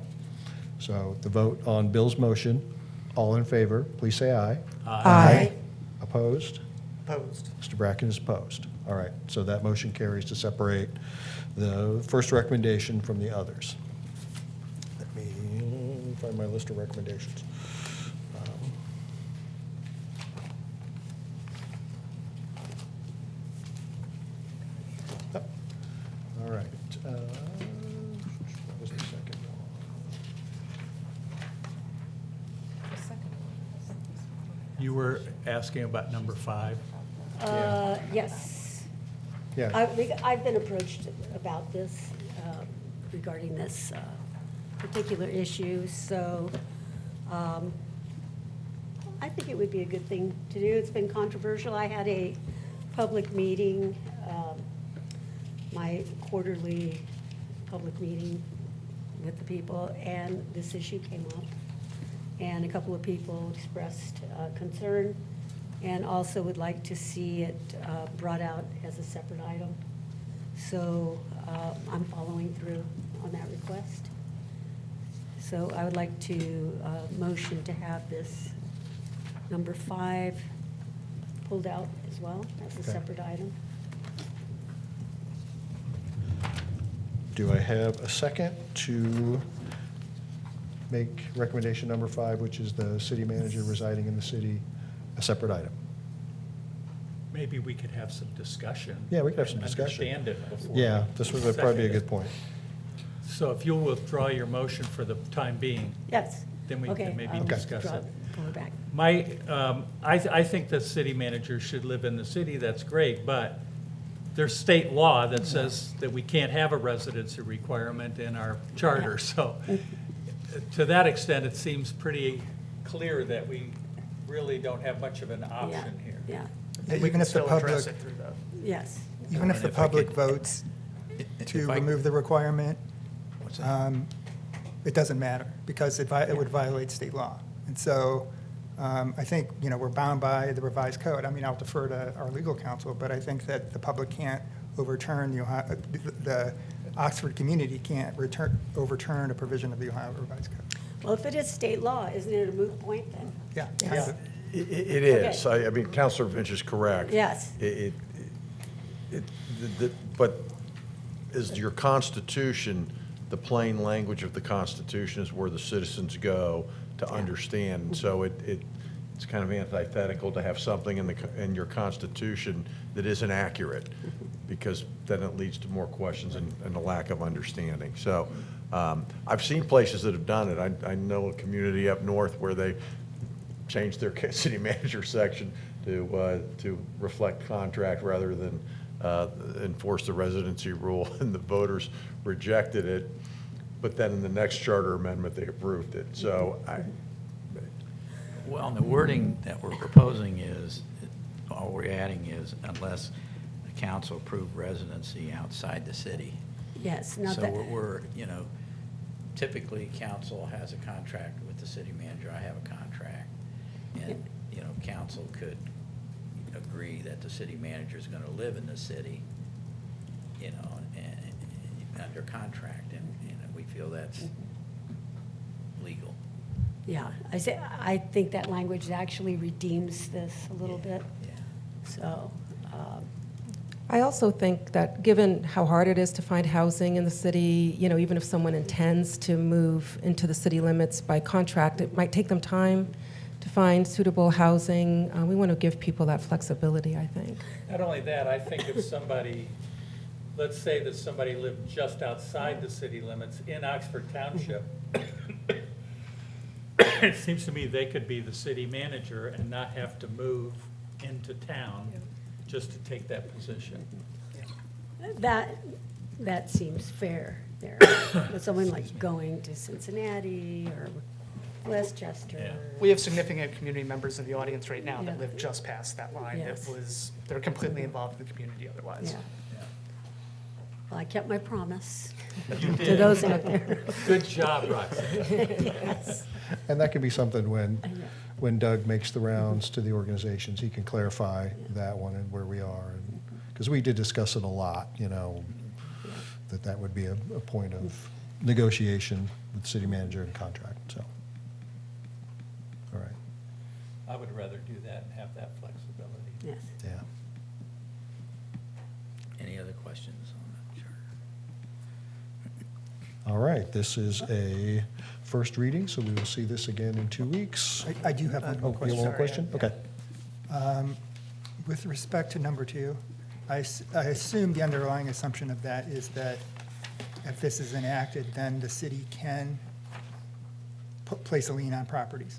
So the vote on Bill's motion, all in favor, please say aye. Aye. Opposed? Opposed. Mr. Bracken is opposed. All right, so that motion carries to separate the first recommendation from the others. Let me find my list of recommendations. Yep. All right. What was the second one? You were asking about number 5? yes. Yeah. I've been approached about this, regarding this particular issue, so I think it would be a good thing to do. It's been controversial. I had a public meeting, my quarterly public meeting with the people, and this issue came up. And a couple of people expressed concern and also would like to see it brought out as a separate item. So I'm following through on that request. So I would like to motion to have this number 5 pulled out as well as a Okay. separate item. Do I have a second to make recommendation number 5, which is the city manager residing in the city, a separate item? Maybe we could have some discussion. Yeah, we could have some and discussion. Understand it before. Yeah, we this would probably be a second it. good point. So if you'll withdraw your motion for the time being, Yes. Then we can Okay, maybe I'll discuss draw- it. Pull it back. I think the city manager should live in the city, that's great, but there's state law that says that we can't have a residency requirement in our charter, so to that extent, it seems pretty clear that we really don't have much of an option here. Yeah, But we Even can if the still address public, it through the. yes. even if And the if I public could- votes If to I- remove the requirement, What's that? it doesn't matter, because it would violate state law. And so I think, we're bound by the revised code. I mean, I'll defer to our legal counsel, but I think that the public can't overturn the Oxford community can't overturn a provision of the Ohio Revised Code. Well, if it is state law, isn't it a moot point then? Yeah. Yes. It is. I mean, Counselor Finch is correct. Yes. But is your Constitution, the plain language of the Constitution is where the citizens go to understand. So it's kind of antithetical to have something in your Constitution that isn't accurate. because then it leads to more questions and a lack of understanding. So I've seen places that have done it. I know a community up north where they changed their city manager section to reflect contract rather than enforce the residency rule, and the voters rejected it. But then in the next charter amendment, they approved it. So Well, the wording that we're proposing is, all we're adding is unless the council approved residency outside the city. Yes, not So that, we're, typically council has a contract with the city manager, I have a contract. And, council could agree that the city manager is gonna live in the city, and under contract, and we feel that's legal. yeah, I think that language actually redeems this a little bit, Yeah. so, I also think that given how hard it is to find housing in the city, even if someone intends to move into the city limits by contract, it might take them time to find suitable housing. We want to give people that flexibility, I think. Not only that, I think if somebody, let's say that somebody lived just outside the city limits in Oxford Township, it seems to me they could be the city manager and not have to move into town just to take that position. that seems fair there. But someone like going to Cincinnati or Westchester. Yeah. We have significant community members in the audience right now that Yeah. live just past that line. Yes. They're completely involved in the community otherwise. Yeah. Well, I kept my promise You to did. those out there. Good job, Roxanne. Yes. And that could be something when Doug makes the rounds to the organizations, he can clarify that one and where we are. Because we did discuss it a lot, that would be a point of negotiation with the city manager and contract, so. All right, I would rather do that and have that flexibility. Yes. yeah. Any other questions on that charter? All right, this is a first reading, so we will see this again in 2 weeks. I do have one Oh, more you have one question. more question? Okay. With respect to number 2, I assume the underlying assumption of that is that if this is enacted, then the city can place a lien on properties,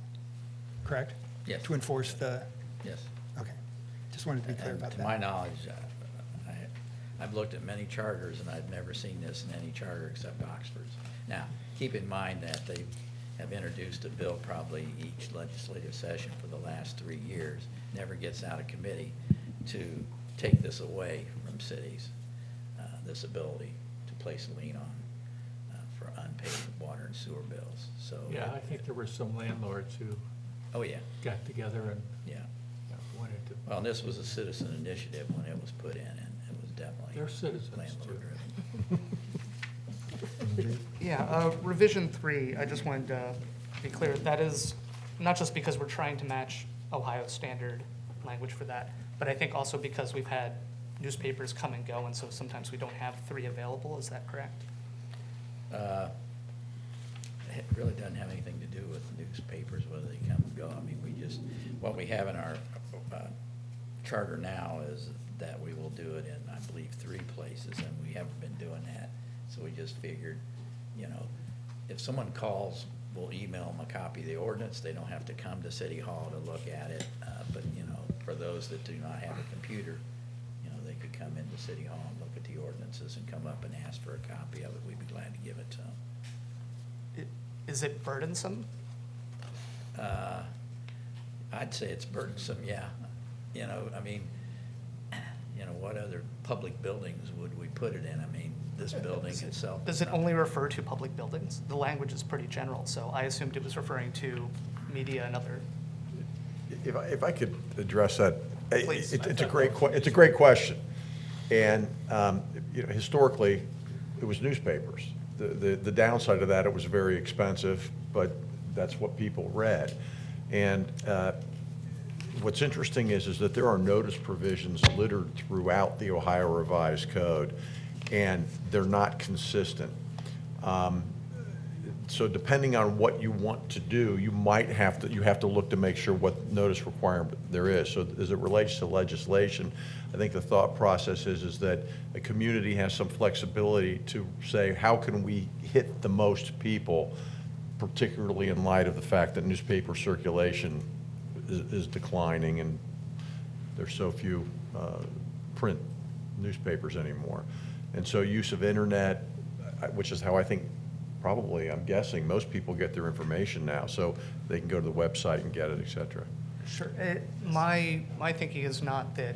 correct? Yes. To enforce the, Yes. okay. Just wanted to be clear And about to that. my knowledge, I've looked at many charters, and I've never seen this in any charter except Oxford's. Now, keep in mind that they have introduced a bill probably each legislative session for the last 3 years, never gets out of committee, to take this away from cities, this ability to place a lien on for unpaid water and sewer bills, so. Yeah, I think there were some landlords who Oh, yeah, got together and yeah. wanted to. Well, this was a citizen initiative when it was put in, and it was definitely. They're citizens, too. landlord-driven. Yeah, revision 3, I just wanted to be clear, that is not just because we're trying to match Ohio standard language for that, but I think also because we've had newspapers come and go, and so sometimes we don't have 3 available, is that correct? It really doesn't have anything to do with newspapers, whether they come and go. I mean, what we have in our charter now is that we will do it in, I believe, 3 places, and we haven't been doing that. So we just figured, if someone calls, we'll email them a copy of the ordinance. They don't have to come to City Hall to look at it. But, for those that do not have a computer, they could come into City Hall and look at the ordinances and come up and ask for a copy of it. We'd be glad to give it to them. Is it burdensome? I'd say it's burdensome, yeah. What other public buildings would we put it in? I mean, this building itself. Does it only refer to public buildings? The language is pretty general, so I assumed it was referring to media and other. If I could address that, Please. it's a great question. And, historically, it was newspapers. The downside of that, it was very expensive, but that's what people read. And what's interesting is that there are notice provisions littered throughout the Ohio Revised Code, and they're not consistent. So depending on what you want to do, you have to look to make sure what notice requirement there is. So as it relates to legislation, I think the thought process is that a community has some flexibility to say, how can we hit the most people, particularly in light of the fact that newspaper circulation is declining and there's so few print newspapers anymore. And so use of internet, which is how I think probably, I'm guessing, most people get their information now, so they can go to the website and get it, et cetera. Sure. My thinking is not that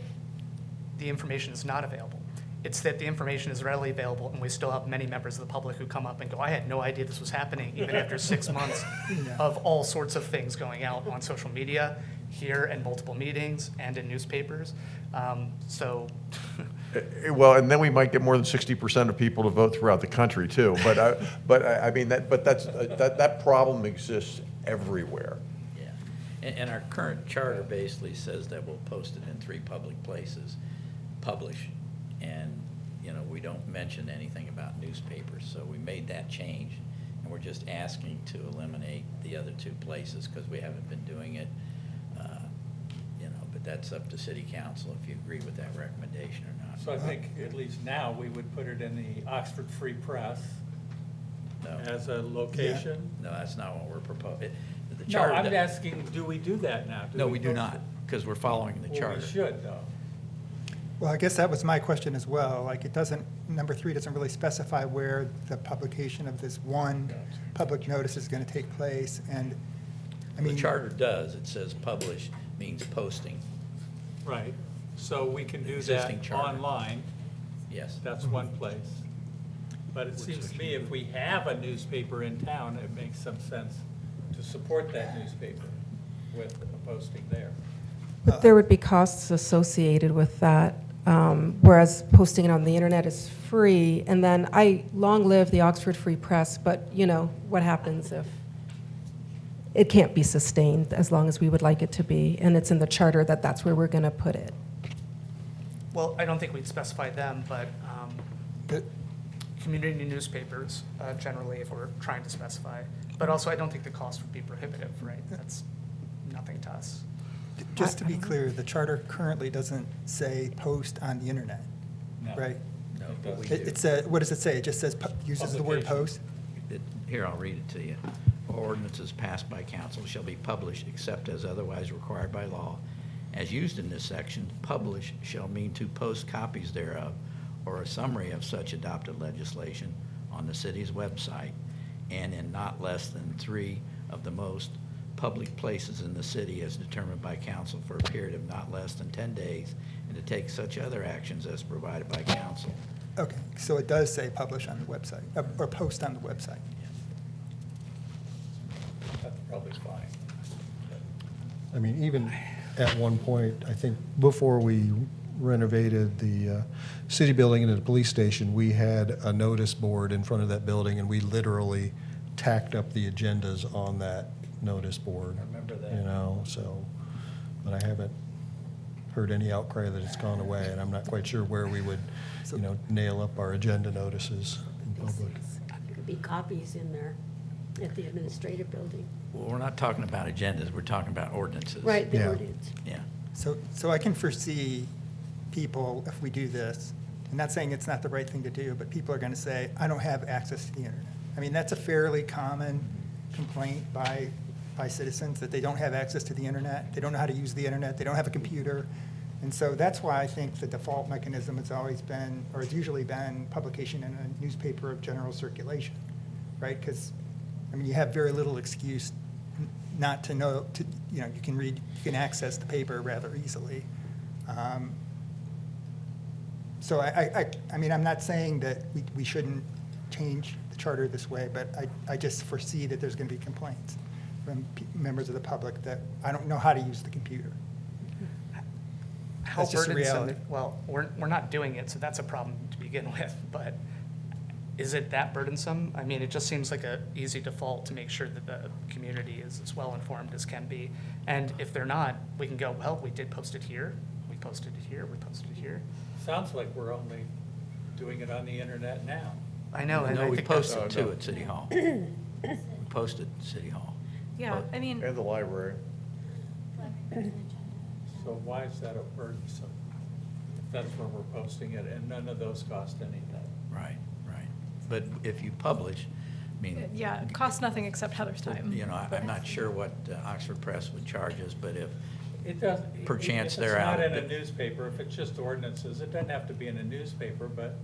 the information is not available. It's that the information is readily available, and we still have many members of the public who come up and go, I had no idea this was happening, even after 6 months of all sorts of things going out on social media, here and multiple meetings, and in newspapers. So, Well, and then we might get more than 60% of people to vote throughout the country too. I mean, that problem exists everywhere. Yeah. And our current charter basically says that we'll post it in 3 public places, publish, and, you know, we don't mention anything about newspapers, so we made that change, and we're just asking to eliminate the other 2 places, because we haven't been doing it, you know, but that's up to city council if you agree with that recommendation or not. So I think at least now we would put it in the Oxford Free Press No. as a location. No, that's not what we're proposing. The No, charter I'm does- asking, do we do that now? No, we do post not, it? because we're following the Well, charter. we should, though. Well, I guess that was my question as well. Like, it doesn't, number 3 doesn't really specify where the publication of this one public notice is going to take place. And, I mean. The charter does, it says publish means posting, Right. So we can do that Existing charter. online. yes. That's one place. But it seems to me if we have a newspaper in town, it makes some sense to support that newspaper with a posting there. But there would be costs associated with that, whereas posting it on the internet is free. And then long live the Oxford Free Press, but, you know, what happens if it can't be sustained as long as we would like it to be? And it's in the charter that that's where we're going to put it. well, I don't think we'd specify them, but the- community newspapers, generally, if we're trying to specify. But also, I don't think the cost would be prohibitive, right? That's nothing to us. Just to be clear, the charter currently doesn't say post on the internet, No. right? No, but we It says, what does it say? It just says, uses the word Publication. post? Here, I'll read it to you. Ordinances passed by council shall be published except as otherwise required by law. As used in this section, publish shall mean to post copies thereof or a summary of such adopted legislation on the city's website and in not less than 3 of the most public places in the city as determined by council for a period of not less than 10 days, and to take such other actions as provided by council. Okay, so it does say publish on the website, or post on the website. That's probably fine. I mean, even at one point, I think before we renovated the city building into the police station, we had a notice board in front of that building, and we literally tacked up the agendas on that notice board. I remember that. You know, so, but I haven't heard any outcry that it's gone away, and I'm not quite sure where we would, you know, nail up our agenda notices in public. Could be copies in there at the administrative building. Well, we're not talking about agendas, we're talking about ordinances. Right, the Yeah. ordinance. Yeah. So I can foresee people, if we do this, I'm not saying it's not the right thing to do, but people are going to say, I don't have access to the internet. I mean, that's a fairly common complaint by citizens, that they don't have access to the internet, they don't know how to use the internet, they don't have a computer. And so that's why I think the default mechanism has always been, or has usually been, publication in a newspaper of general circulation, right? Because, I mean, you have very little excuse not to know, you know, you can access the paper rather easily. So I mean, I'm not saying that we shouldn't change the charter this way, but I just foresee that there's going to be complaints from members of the public that I don't know how to use the computer. How That's just the burdensome, reality. well, we're not doing it, so that's a problem to begin with, but is it that burdensome? I mean, it just seems like a easy default to make sure that the community is as well informed as can be. And if they're not, we can go, well, we did post it here, we posted it here, we posted it here. Sounds like we're only doing it on the internet now. I know, and No, I we think that's. posted 2 at City Hall. We posted City Hall. Yeah, I mean, And the library. So why is that burdensome? If that's where we're posting it, and none of those cost anything. Right, right. But if you publish, I mean. yeah, it costs nothing except Heather's time. You know, I'm not sure what Oxford Press would charge us, but if, It does. Perchance they're If out. it's not in a newspaper, if it's just ordinances, it doesn't have to be in a newspaper, but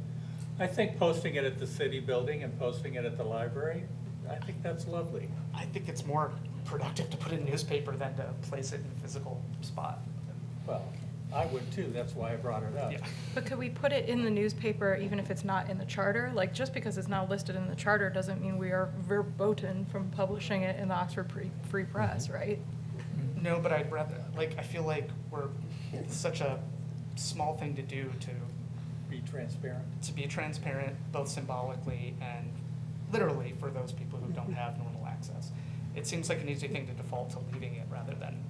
I think posting it at the city building and posting it at the library, I think that's lovely. I think it's more productive to put it in newspaper than to place it in a physical spot. Well, I would too, that's why I brought it up. Yeah. But could we put it in the newspaper even if it's not in the charter? Like, just because it's not listed in the charter doesn't mean we are verboten from publishing it in the Oxford Free Press, right? No, but I'd rather, like, I feel like it's such a small thing to do Be transparent. to be transparent, both symbolically and literally for those people who don't have normal access. It seems like an easy thing to default to leaving it rather than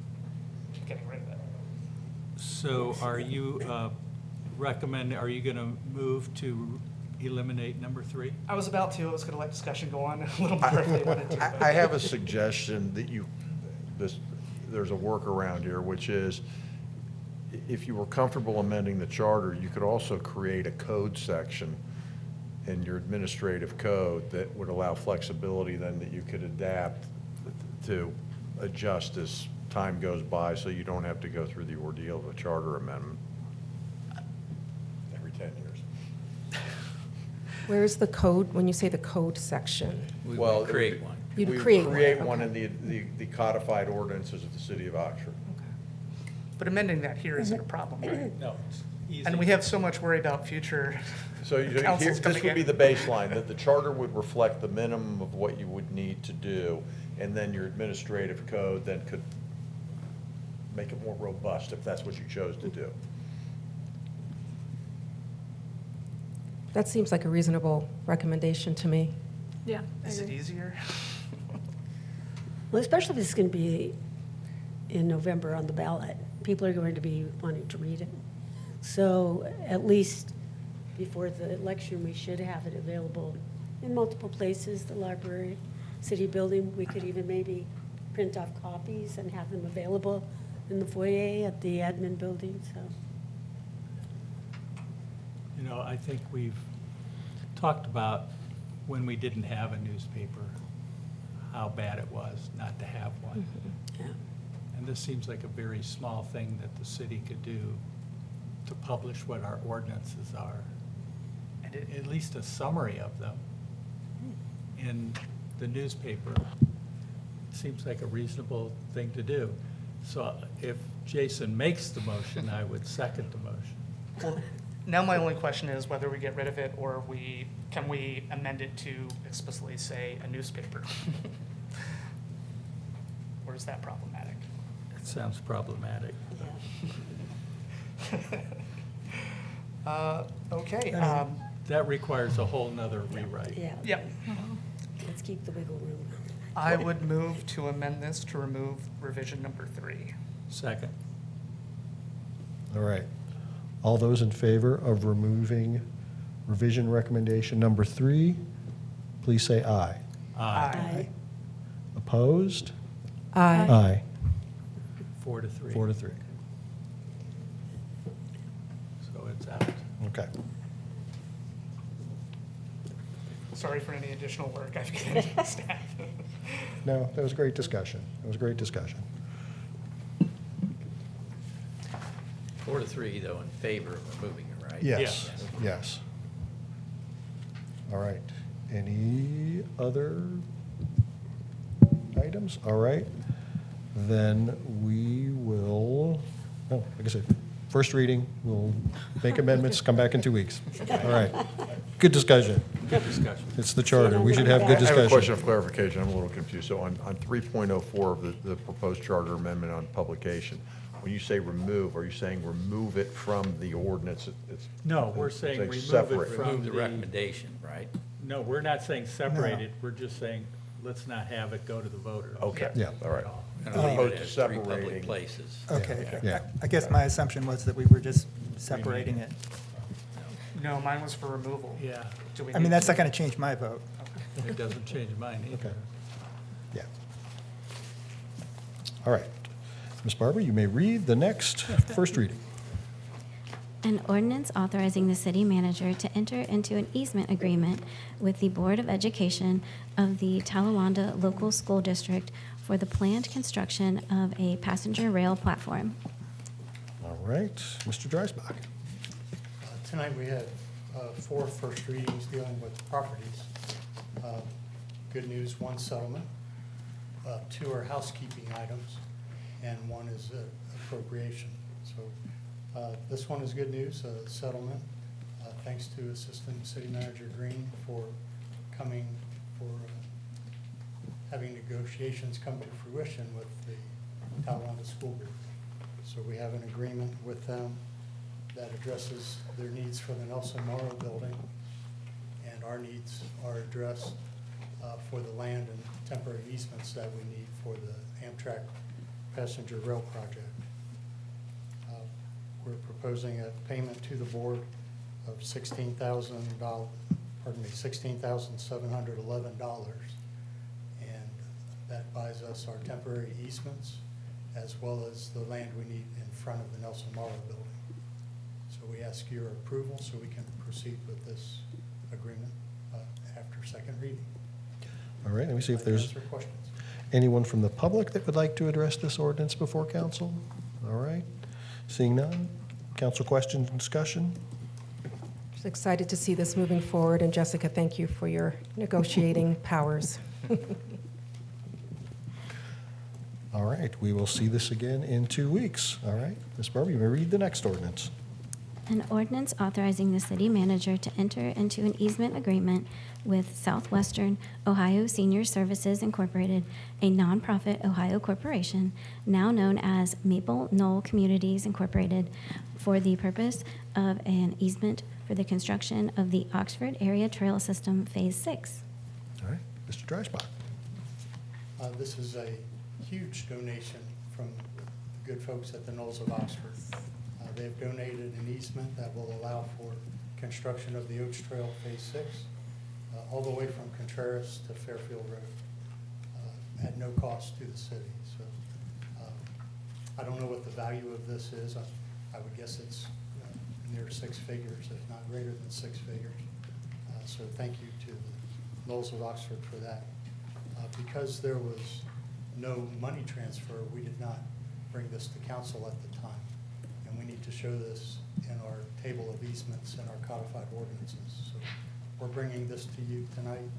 getting rid of it. So are you are you gonna move to eliminate number 3? I was about to, I was gonna let discussion go on a little more if they wanted to. but- I have a suggestion that there's a workaround here, which is, if you were comfortable amending the charter, you could also create a code section in your administrative code that would allow flexibility then that you could adapt to adjust as time goes by, so you don't have to go through the ordeal of a charter amendment every 10 years. Where's the code, when you say the code section? we Well, would create one. You'd We create would one, create one in okay. the codified ordinances of the city of Oxford. But amending that here isn't a problem, right? No, it's easy. And we have so much worry about future So councils this coming would be in. the baseline, that the charter would reflect the minimum of what you would need to do, and then your administrative code then could make it more robust if that's what you chose to do. That seems like a reasonable recommendation to me. Yeah. I Is it agree. easier? Well, especially if it's going to be in November on the ballot. People are going to be wanting to read it. So at least before the election, we should have it available in multiple places, the library, city building. We could even maybe print off copies and have them available in the foyer at the admin building, so. You know, I think we've talked about when we didn't have a newspaper, how bad it was not to have one. Yeah. And this seems like a very small thing that the city could do to publish what our ordinances are. And it- At least a summary of them in the newspaper. Seems like a reasonable thing to do. So if Jason makes the motion, I would second the motion. Well, now my only question is whether we get rid of it or can we amend it to explicitly say a newspaper? Or is that problematic? It sounds problematic. Okay. That requires a whole nother rewrite. Yeah. Yep. Let's keep the wiggle room. I would move to amend this to remove revision number 3. Second. All right. All those in favor of removing revision recommendation number 3, please say aye. Aye. Opposed? Aye. Aye. 4-3. 4-3. So it's out. Okay. Sorry for any additional work I've given to the staff. No, that was a great discussion. It was a great discussion. 4-3, though, in favor of removing it, right? Yes, yes. All right. Any other items? All right. Then we will, like I said, first reading, we'll make amendments, come back in 2 weeks. All right. Good discussion. Good discussion. It's the charter. We should have good I have a discussion. question of clarification. I'm a little confused. So on 3.04 of the proposed charter amendment on publication, when you say remove, are you saying remove it from the ordinance? No, we're saying remove it separate. from Remove the recommendation, right? No, we're not saying separate it. We're just saying, let's not have it go to the voters. Okay, Yeah. all right. And As leave opposed it to as 3 public separating. places. Okay. Yeah. I guess my assumption was that we were just separating it. No, mine was for removal. Yeah, Do we I mean, need that's to- not going to change my vote. it doesn't change mine either. Okay. Yeah. All right. Ms. Barber, you may read the next first reading. An ordinance authorizing the city manager to enter into an easement agreement with the Board of Education of the Talawanda Local School District for the planned construction of a passenger rail platform. All right, Mr. Dreisbach. Tonight, we have 4 first readings dealing with properties. Good news, 1 settlement, 2 are housekeeping items, and 1 is appropriation. So this one is good news, settlement. Thanks to Assistant City Manager Green for having negotiations come to fruition with the Talawanda School Board. So we have an agreement with them that addresses their needs for the Nelson Morrow building, and our needs are addressed for the land and temporary easements that we need for the Amtrak passenger rail project. We're proposing a payment to the board of $16,711, and that buys us our temporary easements as well as the land we need in front of the Nelson Morrow building. So we ask your approval so we can proceed with this agreement after second reading. All right, let me see if I'd like to there's answer questions. anyone from the public that would like to address this ordinance before council. All right, seeing none. Council questions and discussion? Just excited to see this moving forward, and Jessica, thank you for your negotiating powers. All right, we will see this again in 2 weeks. All right, Ms. Barber, you may read the next ordinance. An ordinance authorizing the city manager to enter into an easement agreement with Southwestern Ohio Senior Services Incorporated, a nonprofit Ohio corporation, now known as Maple Knoll Communities Incorporated, for the purpose of an easement for the construction of the Oxford Area Trail System Phase 6. All right, Mr. Dreisbach. This is a huge donation from the good folks at the Knolls of Oxford. They've donated an easement that will allow for construction of the Oaks Trail Phase 6, all the way from Contreras to Fairfield Road, at no cost to the city. So I don't know what the value of this is. I would guess it's near 6 figures, if not greater than 6 figures. So thank you to the Knolls of Oxford for that. Because there was no money transfer, we did not bring this to council at the time. And we need to show this in our table of easements and our codified ordinances. So we're bringing this to you tonight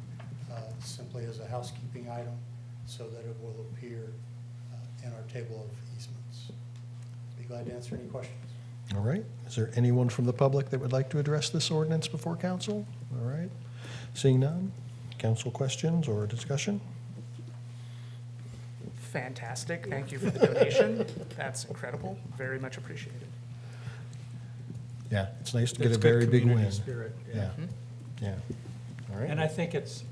simply as a housekeeping item so that it will appear in our table of easements. Be glad to answer any questions. All right, is there anyone from the public that would like to address this ordinance before council? All right, seeing none. Council questions or discussion? Fantastic. Thank you for the donation. That's incredible. Very much appreciated. Yeah, it's nice to get It's a good very big community win. spirit, Yeah, yeah. All right. And I think it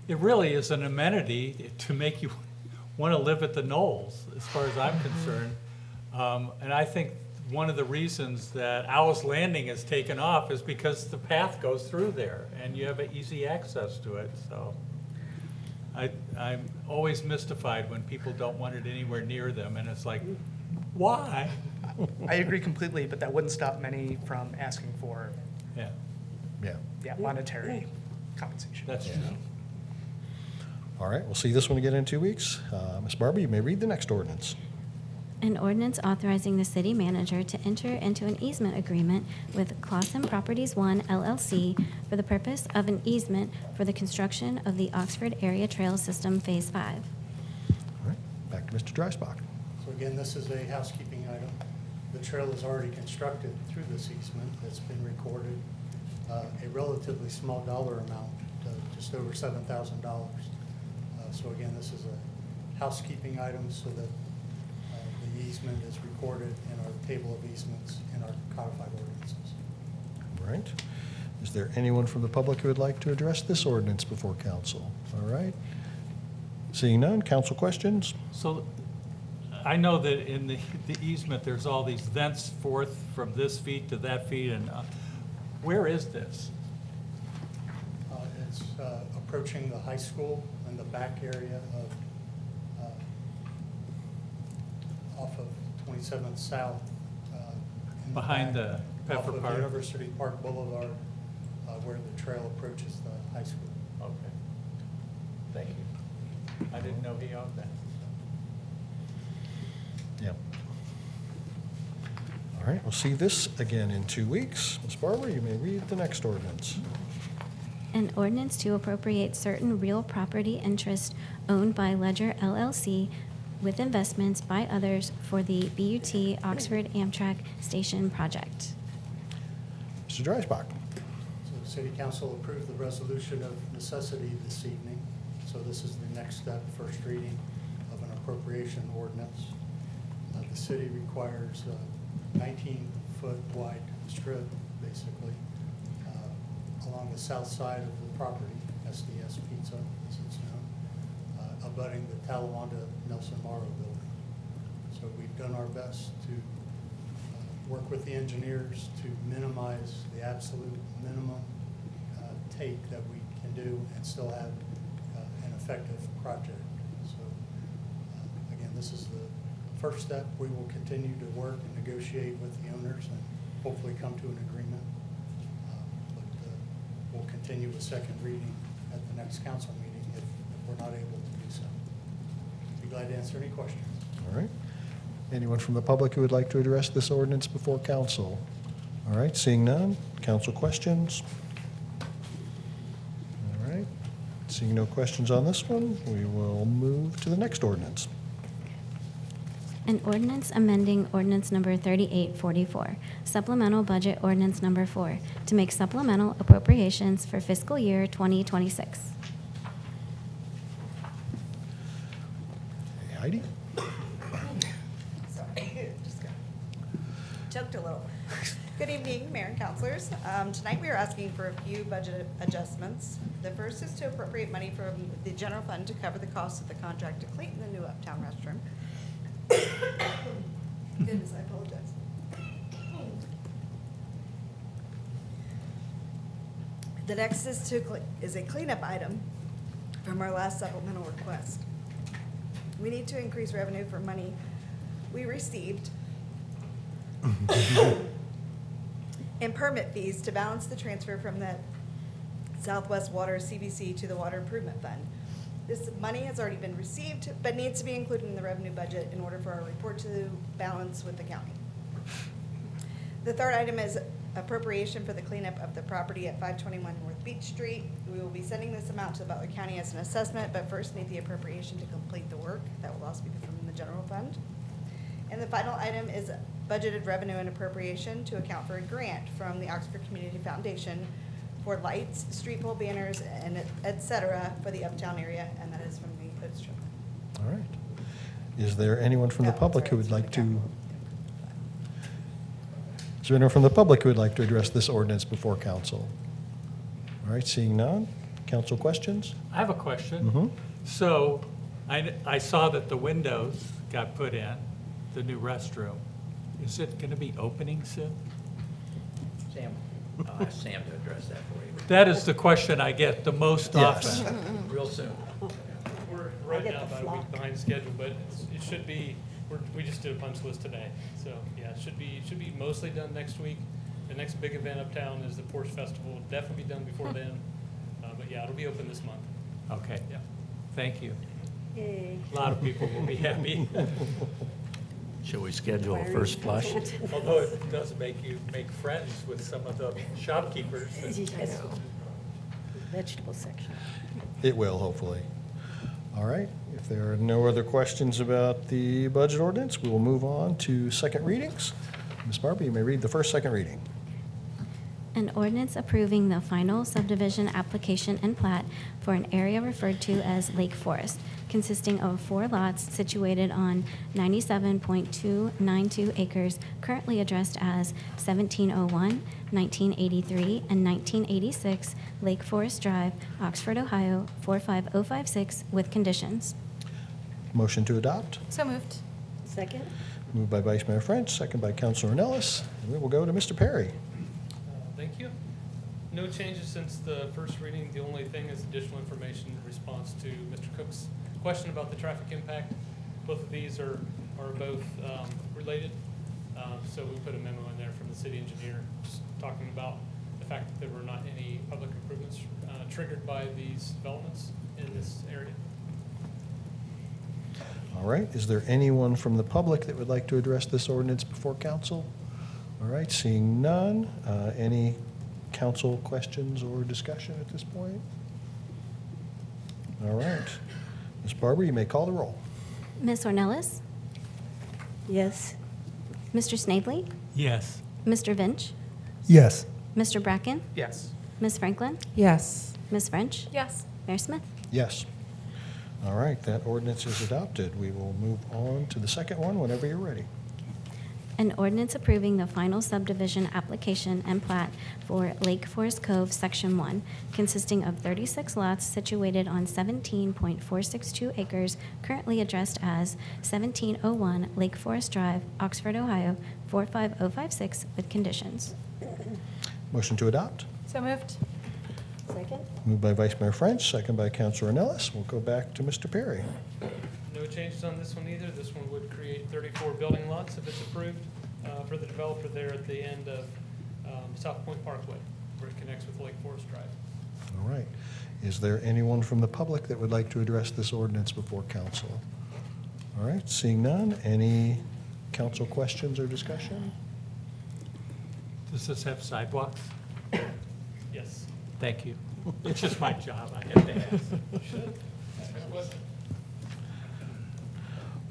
really is an amenity to make you want to live at the Knolls, as far as I'm concerned. And I think one of the reasons that Owl's Landing has taken off is because the path goes through there, and you have easy access to it, so. I'm always mystified when people don't want it anywhere near them, and it's like, why? I agree completely, but that wouldn't stop many from asking for, Yeah, Yeah, monetary compensation. that's true. all right, we'll see this one again in 2 weeks. Ms. Barber, you may read the next ordinance. An ordinance authorizing the city manager to enter into an easement agreement with Clausen Properties 1 LLC for the purpose of an easement for the construction of the Oxford Area Trail System Phase 5. All right, back to Mr. Dreisbach. So again, this is a housekeeping item. The trail is already constructed through this easement. It's been recorded. A relatively small dollar amount, just over $7,000. So again, this is a housekeeping item so that the easement is recorded in our table of easements in our codified ordinances. All right. Is there anyone from the public who would like to address this ordinance before council? All right. Seeing none, council questions? So I know that in the easement, there's all these thenceforth from this feet to that feet, and where is this? It's approaching the high school in the back area of, off of 27th South. In Behind back, the Pepper Off Park? of University Park Boulevard, where the trail approaches the high school. Okay. Thank you. I didn't know he owned that. Yep. All right, we'll see this again in 2 weeks. Ms. Barber, you may read the next ordinance. An ordinance to appropriate certain real property interest owned by Ledger LLC with investments by others for the BUT Oxford Amtrak Station project. Mr. Dreisbach. So the city council approved the resolution of necessity this evening. So this is the next step, first reading of an appropriation ordinance. The city requires a 19-foot wide strip, basically, along the south side of the property, SDS Pizza, as it's known, abutting the Talawanda Nelson Morrow building. So we've done our best to work with the engineers to minimize the absolute minimum take that we can do and still have an effective project. So again, this is the first step. We will continue to work and negotiate with the owners and hopefully come to an agreement. But we'll continue with second reading at the next council meeting if we're not able to do so. Be glad to answer any questions. All right. Anyone from the public who would like to address this ordinance before council? All right, seeing none, council questions? All right, seeing no questions on this one, we will move to the next ordinance. An ordinance amending ordinance number 3844, supplemental budget ordinance number 4, to make supplemental appropriations for fiscal year 2026. Hey, Heidi? Sorry, just choked a little. Good evening, Mayor and Councilors. Tonight we are asking for a few budget adjustments. The first is to appropriate money from the general fund to cover the cost of the contract to clean the new uptown restroom. Goodness, I apologize. The next is a cleanup item from our last supplemental request. We need to increase revenue for money we received and permit fees to balance the transfer from the Southwest Water CBC to the Water Improvement Fund. This money has already been received, but needs to be included in the revenue budget in order for our report to balance with the county. The third item is appropriation for the cleanup of the property at 521 North Beach Street. We will be sending this amount to Butler County as an assessment, but first need the appropriation to complete the work. That will also be from the general fund. And the final item is budgeted revenue and appropriation to account for a grant from the Oxford Community Foundation for lights, street pole banners, and et cetera for the uptown area, and that is from the Hood Strip. All right. Is there anyone from the public who would like to? Is there anyone from the public who would like to address this ordinance before council? All right, seeing none, council questions? I have a question. Mhm. So I saw that the windows got put in, the new restroom. Is it going to be opening soon? Sam, I'll ask Sam to address that for you. That is the question I get the most Yes. often. Real soon. We're right now about a week behind schedule, but it should be, we just did a punch list today. So, yeah, it should be mostly done next week. The next big event uptown is the Porsche Festival. It'll definitely be done before then. But yeah, it'll be open this month. Okay, Yeah. thank you. Yay. A lot of people will be happy. Shall we schedule a first flush? Although it does make you make friends with some of the shopkeepers. Yes. Vegetable section. It will, hopefully. All right, if there are no other questions about the budget ordinance, we will move on to second readings. Ms. Barber, you may read the first second reading. An ordinance approving the final subdivision application and plat for an area referred to as Lake Forest, consisting of 4 lots situated on 97.292 acres, currently addressed as 1701, 1983, and 1986 Lake Forest Drive, Oxford, Ohio, 45056, with conditions. Motion to adopt. So moved. Second? Moved by Vice Mayor French, second by Councilor Nellis. And we will go to Mr. Perry. Thank you. No changes since the first reading. The only thing is additional information in response to Mr. Cook's question about the traffic impact. Both of these are both related. So we put a memo in there from the city engineer just talking about the fact that there were not any public improvements triggered by these developments in this area. All right, is there anyone from the public that would like to address this ordinance before council? All right, seeing none, any council questions or discussion at this point? All right, Ms. Barber, you may call the roll. Ms. Ornelas? Yes. Mr. Snavely? Yes. Mr. Vinch? Yes. Mr. Bracken? Yes. Ms. Franklin? Yes. Ms. French? Yes. Mayor Smith? Yes. All right, that ordinance is adopted. We will move on to the second one whenever you're ready. An ordinance approving the final subdivision application and plat for Lake Forest Cove, Section 1, consisting of 36 lots situated on 17.462 acres, currently addressed as 1701 Lake Forest Drive, Oxford, Ohio, 45056, with conditions. Motion to adopt. So moved. Second? Moved by Vice Mayor French, second by Councilor Ornelas. We'll go back to Mr. Perry. No changes on this one either. This one would create 34 building lots if it's approved for the developer there at the end of South Point Parkway, where it connects with Lake Forest Drive. All right. Is there anyone from the public that would like to address this ordinance before council? All right, seeing none, any council questions or discussion? Does this have sidewalks? Yes. Thank you. It's just my job. I have to ask.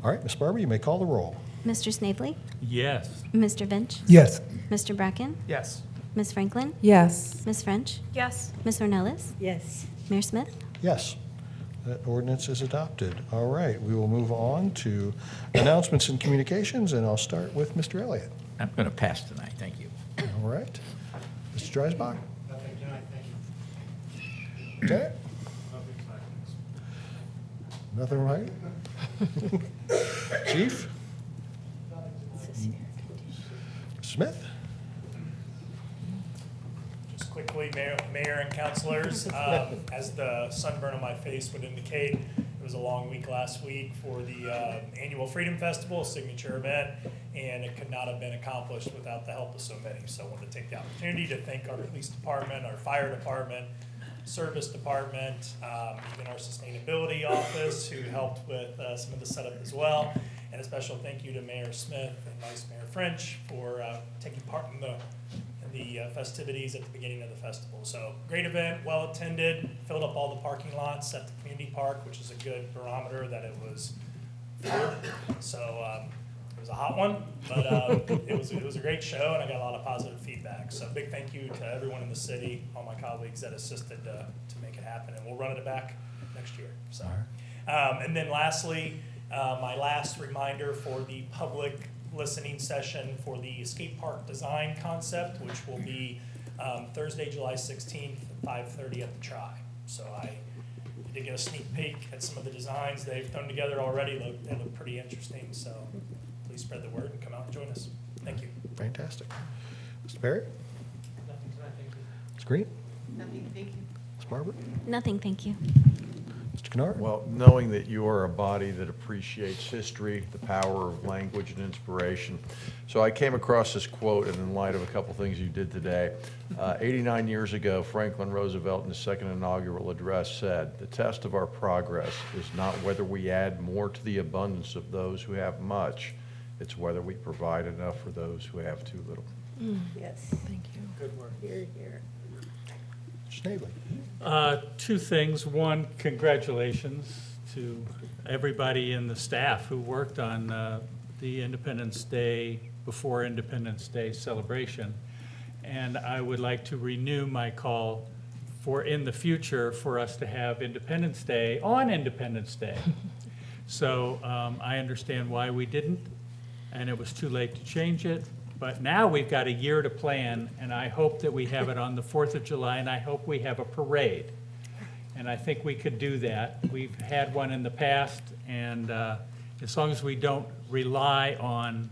All right, Ms. Barber, you may call the roll. Mr. Snavely? Yes. Mr. Vinch? Yes. Mr. Bracken? Yes. Ms. Franklin? Yes. Ms. French? Yes. Ms. Ornelas? Yes. Mayor Smith? Yes, that ordinance is adopted. All right, we will move on to announcements and communications, and I'll start with Mr. Elliott. I'm going to pass tonight, thank you. All right. Mr. Dreisbach? Nothing tonight, thank you. Lieutenant? Nothing tonight. Nothing right? Chief? Smith? Just quickly, Mayor and councilors, as the sunburn on my face would indicate, it was a long week last week for the annual Freedom Festival, a signature event, and it could not have been accomplished without the help of so many. So I wanted to take the opportunity to thank our police department, our fire department, service department, even our sustainability office, who helped with some of the setup as well. And a special thank you to Mayor Smith and Vice Mayor French for taking part in the festivities at the beginning of the festival. So great event, well attended, filled up all the parking lots at the community park, which is a good barometer that it was full. So it was a hot one, but it was a great show, and I got a lot of positive feedback. So big thank you to everyone in the city, all my colleagues that assisted to make it happen, and we'll run it back next year. So, and then lastly, my last reminder for the public listening session for the skate park design concept, which will be Thursday, July 16th at 5:30 at the Tri. So I did get a sneak peek at some of the designs they've thrown together already. They look pretty interesting, so please spread the word and come out and join us. Thank you. Fantastic. Mr. Perry? Nothing tonight, thank you. Ms. Green? Nothing, thank you. Ms. Barber? Nothing, thank you. Mr. Kennard? Well, knowing that you are a body that appreciates history, the power of language and inspiration, so I came across this quote, and in light of a couple things you did today, 89 years ago, Franklin Roosevelt in his second inaugural address said, "The test of our progress is not whether we add more to the abundance of those who have much, it's whether we provide enough for those who have too little." Yes. Thank you. Good work. Here, here. Snavely? Two things. One, congratulations to everybody in the staff who worked on the Independence Day, before Independence Day celebration. And I would like to renew my call for in the future for us to have Independence Day on Independence Day. So I understand why we didn't, and it was too late to change it. But now we've got a year to plan, and I hope that we have it on the 4th of July, and I hope we have a parade. And I think we could do that. We've had one in the past, and as long as we don't rely on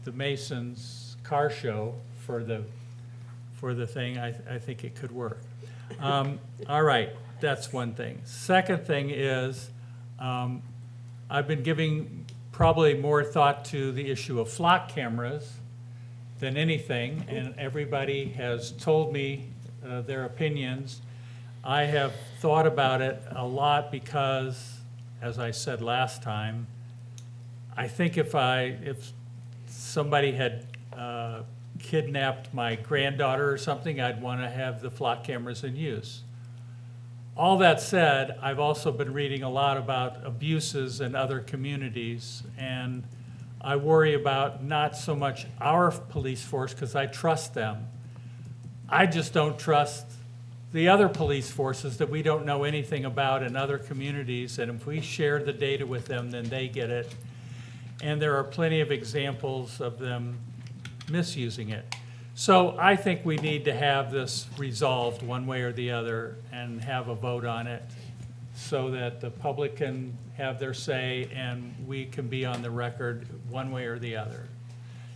the Masons car show for for the thing, I think it could work. All right, that's one thing. Second thing is, I've been giving probably more thought to the issue of flock cameras than anything, and everybody has told me their opinions. I have thought about it a lot because, as I said last time, I think if somebody had kidnapped my granddaughter or something, I'd want to have the flock cameras in use. All that said, I've also been reading a lot about abuses in other communities, and I worry about not so much our police force, because I trust them. I just don't trust the other police forces that we don't know anything about in other communities, and if we share the data with them, then they get it. And there are plenty of examples of them misusing it. So I think we need to have this resolved one way or the other and have a vote on it so that the public can have their say and we can be on the record one way or the other.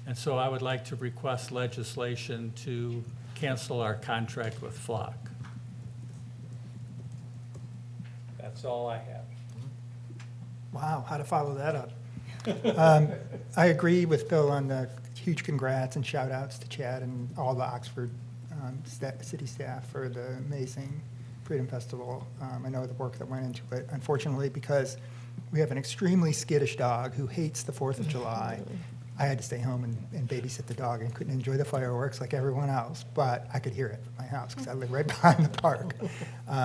And so I would like to request legislation to cancel our contract with Flock. That's all I have. Wow, how to follow that up. I agree with Bill on the huge congrats and shout outs to Chad and all the Oxford city staff for the amazing Freedom Festival. I know the work that went into it. Unfortunately, because we have an extremely skittish dog who hates the 4th of July, I had to stay home and babysit the dog and couldn't enjoy the fireworks like everyone else, but I could hear it from my house because I live right behind the park.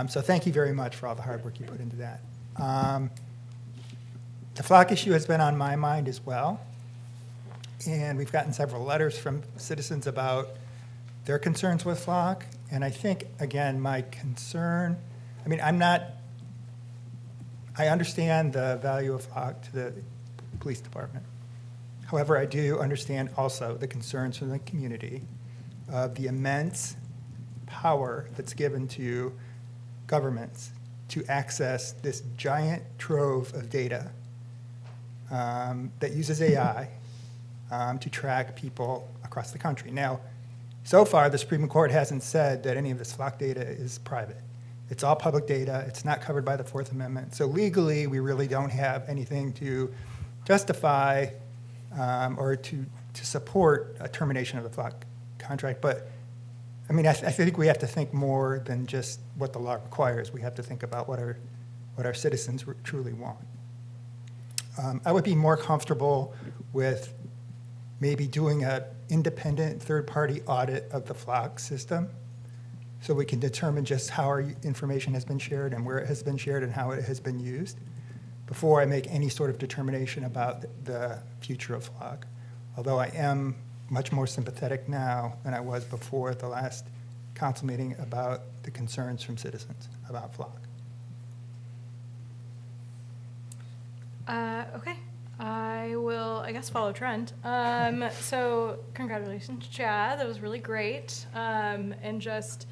So thank you very much for all the hard work you put into that. The flock issue has been on my mind as well, and we've gotten several letters from citizens about their concerns with flock, and I think, again, my concern, I understand the value of flock to the police department. However, I do understand also the concerns from the community of the immense power that's given to governments to access this giant trove of data that uses AI to track people across the country. Now, so far, the Supreme Court hasn't said that any of this flock data is private. It's all public data. It's not covered by the Fourth Amendment. So legally, we really don't have anything to justify or to support a termination of the flock contract. But I think we have to think more than just what the law requires. We have to think about what our citizens truly want. I would be more comfortable with maybe doing an independent third-party audit of the flock system so we can determine just how our information has been shared and where it has been shared and how it has been used before I make any sort of determination about the future of flock. Although I am much more sympathetic now than I was before the last council meeting about the concerns from citizens about flock. Okay, I will, I guess, follow trend. So congratulations, Chad, that was really great. And just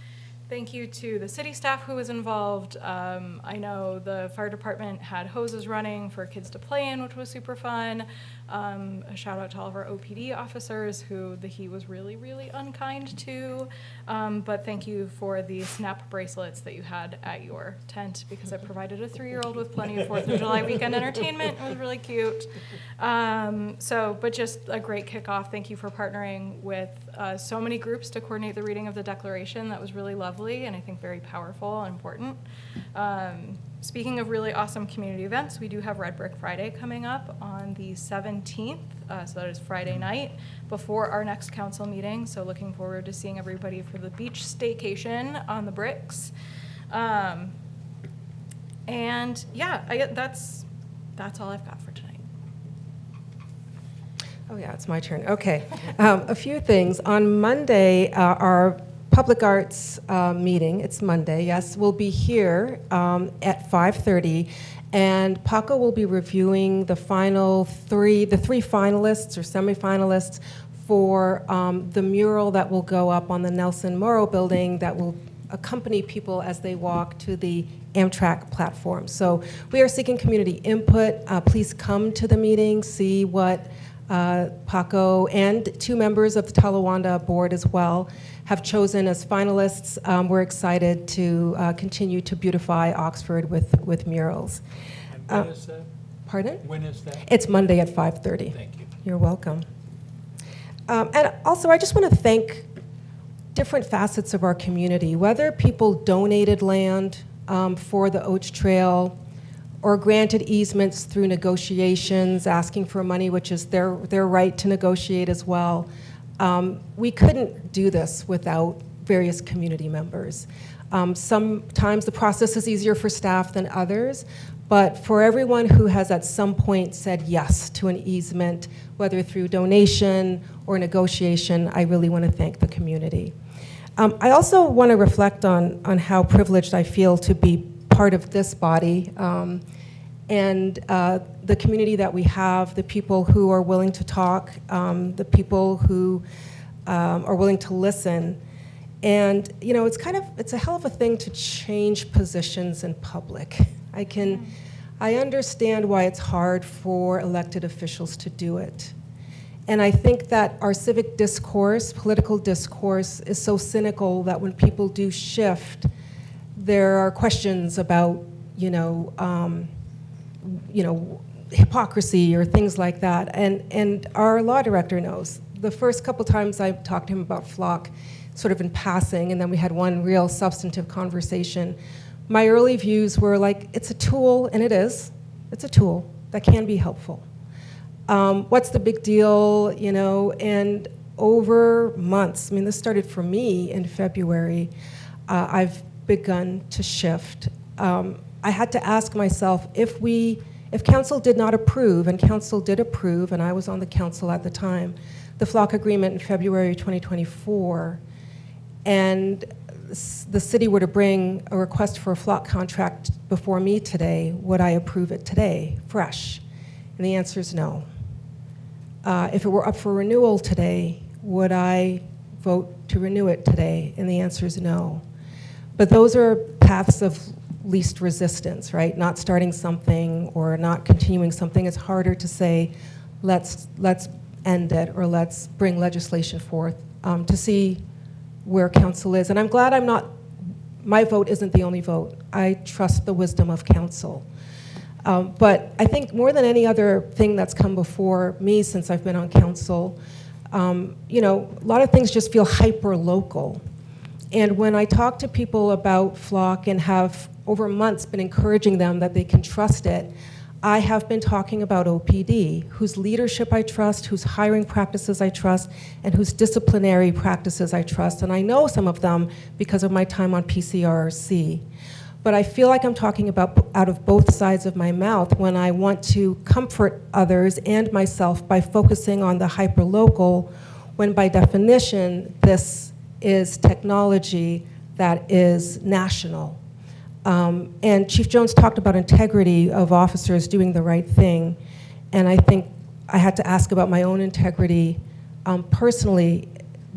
thank you to the city staff who was involved. I know the fire department had hoses running for kids to play in, which was super fun. A shout out to all of our OPD officers who the heat was really, really unkind to. But thank you for the snap bracelets that you had at your tent because it provided a 3-year-old with plenty of 4th of July weekend entertainment. It was really cute. But just a great kickoff. Thank you for partnering with so many groups to coordinate the reading of the Declaration. That was really lovely and I think very powerful and important. Speaking of really awesome community events, we do have Red Brick Friday coming up on the 17th, so that is Friday night, before our next council meeting. So looking forward to seeing everybody for the beach staycation on the bricks. And yeah, that's all I've got for tonight. Oh yeah, it's my turn. Okay, a few things. On Monday, our Public Arts meeting, it's Monday, yes, will be here at 5:30, and Paco will be reviewing the three finalists or semifinalists for the mural that will go up on the Nelson Morrow building that will accompany people as they walk to the Amtrak platform. So we are seeking community input. Please come to the meeting, see what Paco, and 2 members of the Talawanda board as well have chosen as finalists. We're excited to continue to beautify Oxford with murals. And when is that? Pardon? When is that? It's Monday at 5:30. Thank you. You're welcome. And also, I just want to thank different facets of our community, whether people donated land for the Oach Trail or granted easements through negotiations, asking for money, which is their right to negotiate as well. We couldn't do this without various community members. Sometimes the process is easier for staff than others, but for everyone who has at some point said yes to an easement, whether through donation or negotiation, I really want to thank the community. I also want to reflect on how privileged I feel to be part of this body and the community that we have, the people who are willing to talk, the people who are willing to listen. And, you know, it's a hell of a thing to change positions in public. I understand why it's hard for elected officials to do it. And I think that our civic discourse, political discourse, is so cynical that when people do shift, there are questions about, hypocrisy or things like that. And our law director knows. The first couple times I talked to him about Flock, sort of in passing, and then we had one real substantive conversation. My early views were like, it's a tool, and it is. It's a tool that can be helpful. What's the big deal, And over months, this started for me in February, I've begun to shift. I had to ask myself, if council did not approve, and council did approve, and I was on the council at the time, the Flock agreement in February 2024, and the city were to bring a request for a Flock contract before me today, would I approve it today, fresh? And the answer is no. If it were up for renewal today, would I vote to renew it today? And the answer is no. But those are paths of least resistance, right? Not starting something or not continuing something. It's harder to say, let's end it, or let's bring legislation forth to see where council is. And I'm glad my vote isn't the only vote. I trust the wisdom of council. But I think more than any other thing that's come before me since I've been on council, a lot of things just feel hyper-local. And when I talk to people about Flock and have over months been encouraging them that they can trust it, I have been talking about OPD, whose leadership I trust, whose hiring practices I trust, and whose disciplinary practices I trust. And I know some of them because of my time on PCRC. But I feel like I'm talking about out of both sides of my mouth when I want to comfort others and myself by focusing on the hyperlocal, when by definition, this is technology that is national. And Chief Jones talked about integrity of officers doing the right thing. And I think I had to ask about my own integrity personally,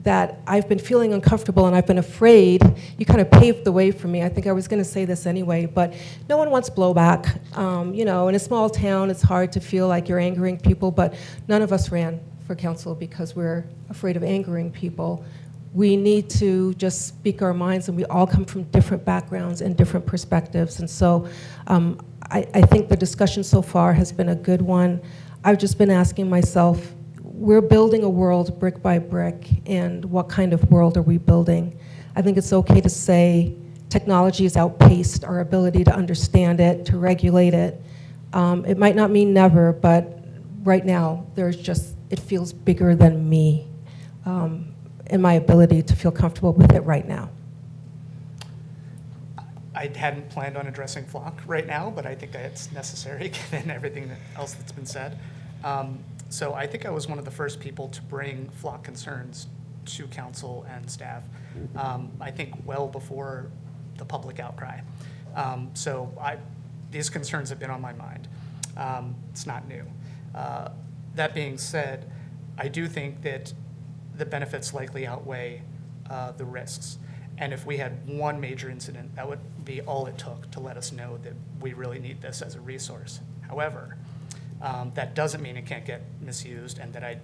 that I've been feeling uncomfortable and I've been afraid. You kind of paved the way for me. I think I was going to say this anyway, but no one wants blowback. In a small town, it's hard to feel like you're angering people, but none of us ran for council because we're afraid of angering people. We need to just speak our minds, and we all come from different backgrounds and different perspectives. And so I think the discussion so far has been a good one. I've just been asking myself, we're building a world brick by brick, and what kind of world are we building? I think it's okay to say technology has outpaced our ability to understand it, to regulate it. It might not mean never, but right now, it feels bigger than me. And my ability to feel comfortable with it right now. I hadn't planned on addressing Flock right now, but I think it's necessary given everything else that's been said. So I think I was one of the first people to bring Flock concerns to council and staff, I think well before the public outcry. These concerns have been on my mind. It's not new. That being said, I do think that the benefits likely outweigh the risks. And if we had one major incident, that would be all it took to let us know that we really need this as a resource. However, That doesn't mean it can't get misused, and that I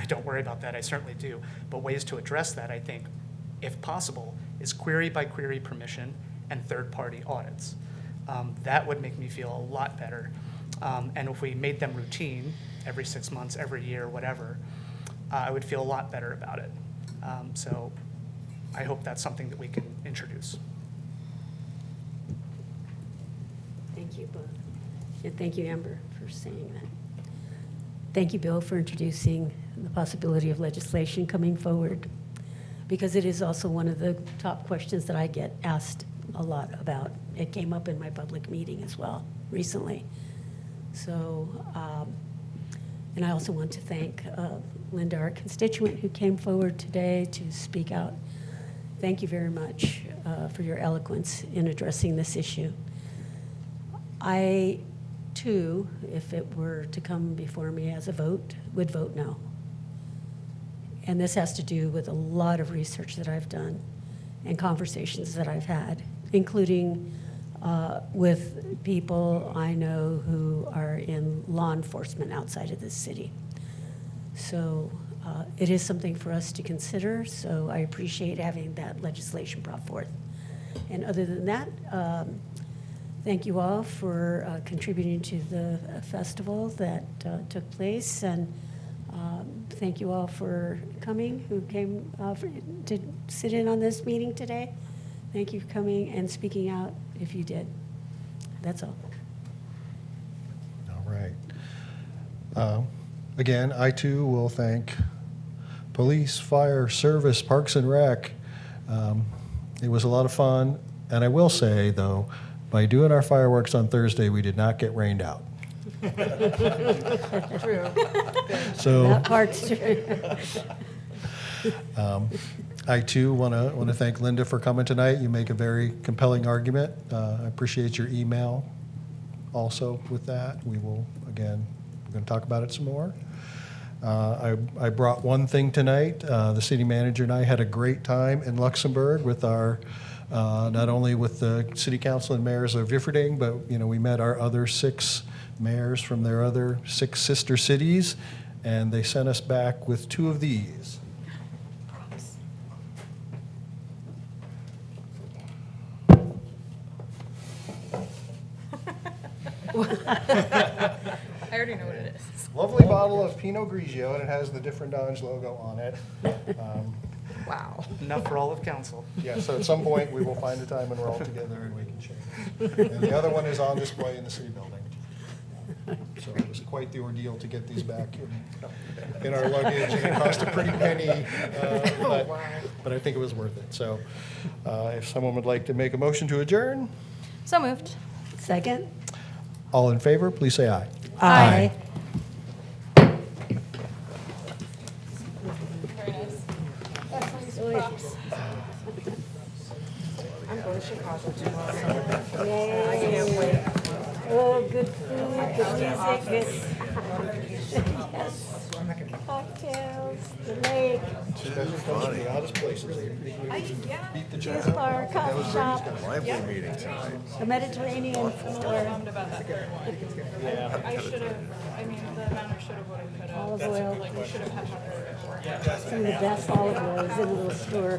don't worry about that, I certainly do. But ways to address that, I think, if possible, is query by query permission and third-party audits. That would make me feel a lot better. And if we made them routine, every 6 months, every year, whatever, I would feel a lot better about it. So I hope that's something that we can introduce. Thank you both. And thank you, Amber, for saying that. Thank you, Bill, for introducing the possibility of legislation coming forward, because it is also one of the top questions that I get asked a lot about. It came up in my public meeting as well recently. So, and I also want to thank Linda, our constituent, who came forward today to speak out. Thank you very much for your eloquence in addressing this issue. I, too, if it were to come before me as a vote, would vote no. And this has to do with a lot of research that I've done and conversations that I've had, including with people I know who are in law enforcement outside of this city. So it is something for us to consider, so I appreciate having that legislation brought forth. And other than that, thank you all for contributing to the festival that took place, and thank you all for coming, who came to sit in on this meeting today. Thank you for coming and speaking out if you did. That's all. All right. Again, I too will thank police, fire, service, Parks and Rec. It was a lot of fun. And I will say, though, by doing our fireworks on Thursday, we did not get rained out. True. So That part's true. I too want to thank Linda for coming tonight. You make a very compelling argument. I appreciate your email also with that. We will, again, we're going to talk about it some more. I brought one thing tonight. The city manager and I had a great time in Luxembourg with our, not only with the city council and mayors of Differding, but we met our other 6 mayors from their other 6 sister cities, and they sent us back with 2 of these. I already know what it is. Lovely bottle of Pinot Grigio, and it has the Different Donge logo on it. Wow. Enough for all of council. Yeah, so at some point, we will find a time when we're all together and we can share it. And the other one is on display in the city building. So it was quite the ordeal to get these back in our luggage, and it cost a pretty penny, but I think it was worth it. So if someone would like to make a motion to adjourn, So moved. Second? all in favor, please say aye. Aye. Very nice. That's nice props. I'm going to Chicago tomorrow. Yay. I can't wait. Oh, good food, good music, good. Yes. Cocktails, the lake, Funny. The oddest places. Beat the juice bar, coffee shop, Lively meeting tonight. the Mediterranean I'm a little store, bummed about that third one. I should have, I mean, the amount of should have, would have, could have. olive oil. Like, we should have had Heather. Some of the best olive oils in a little store.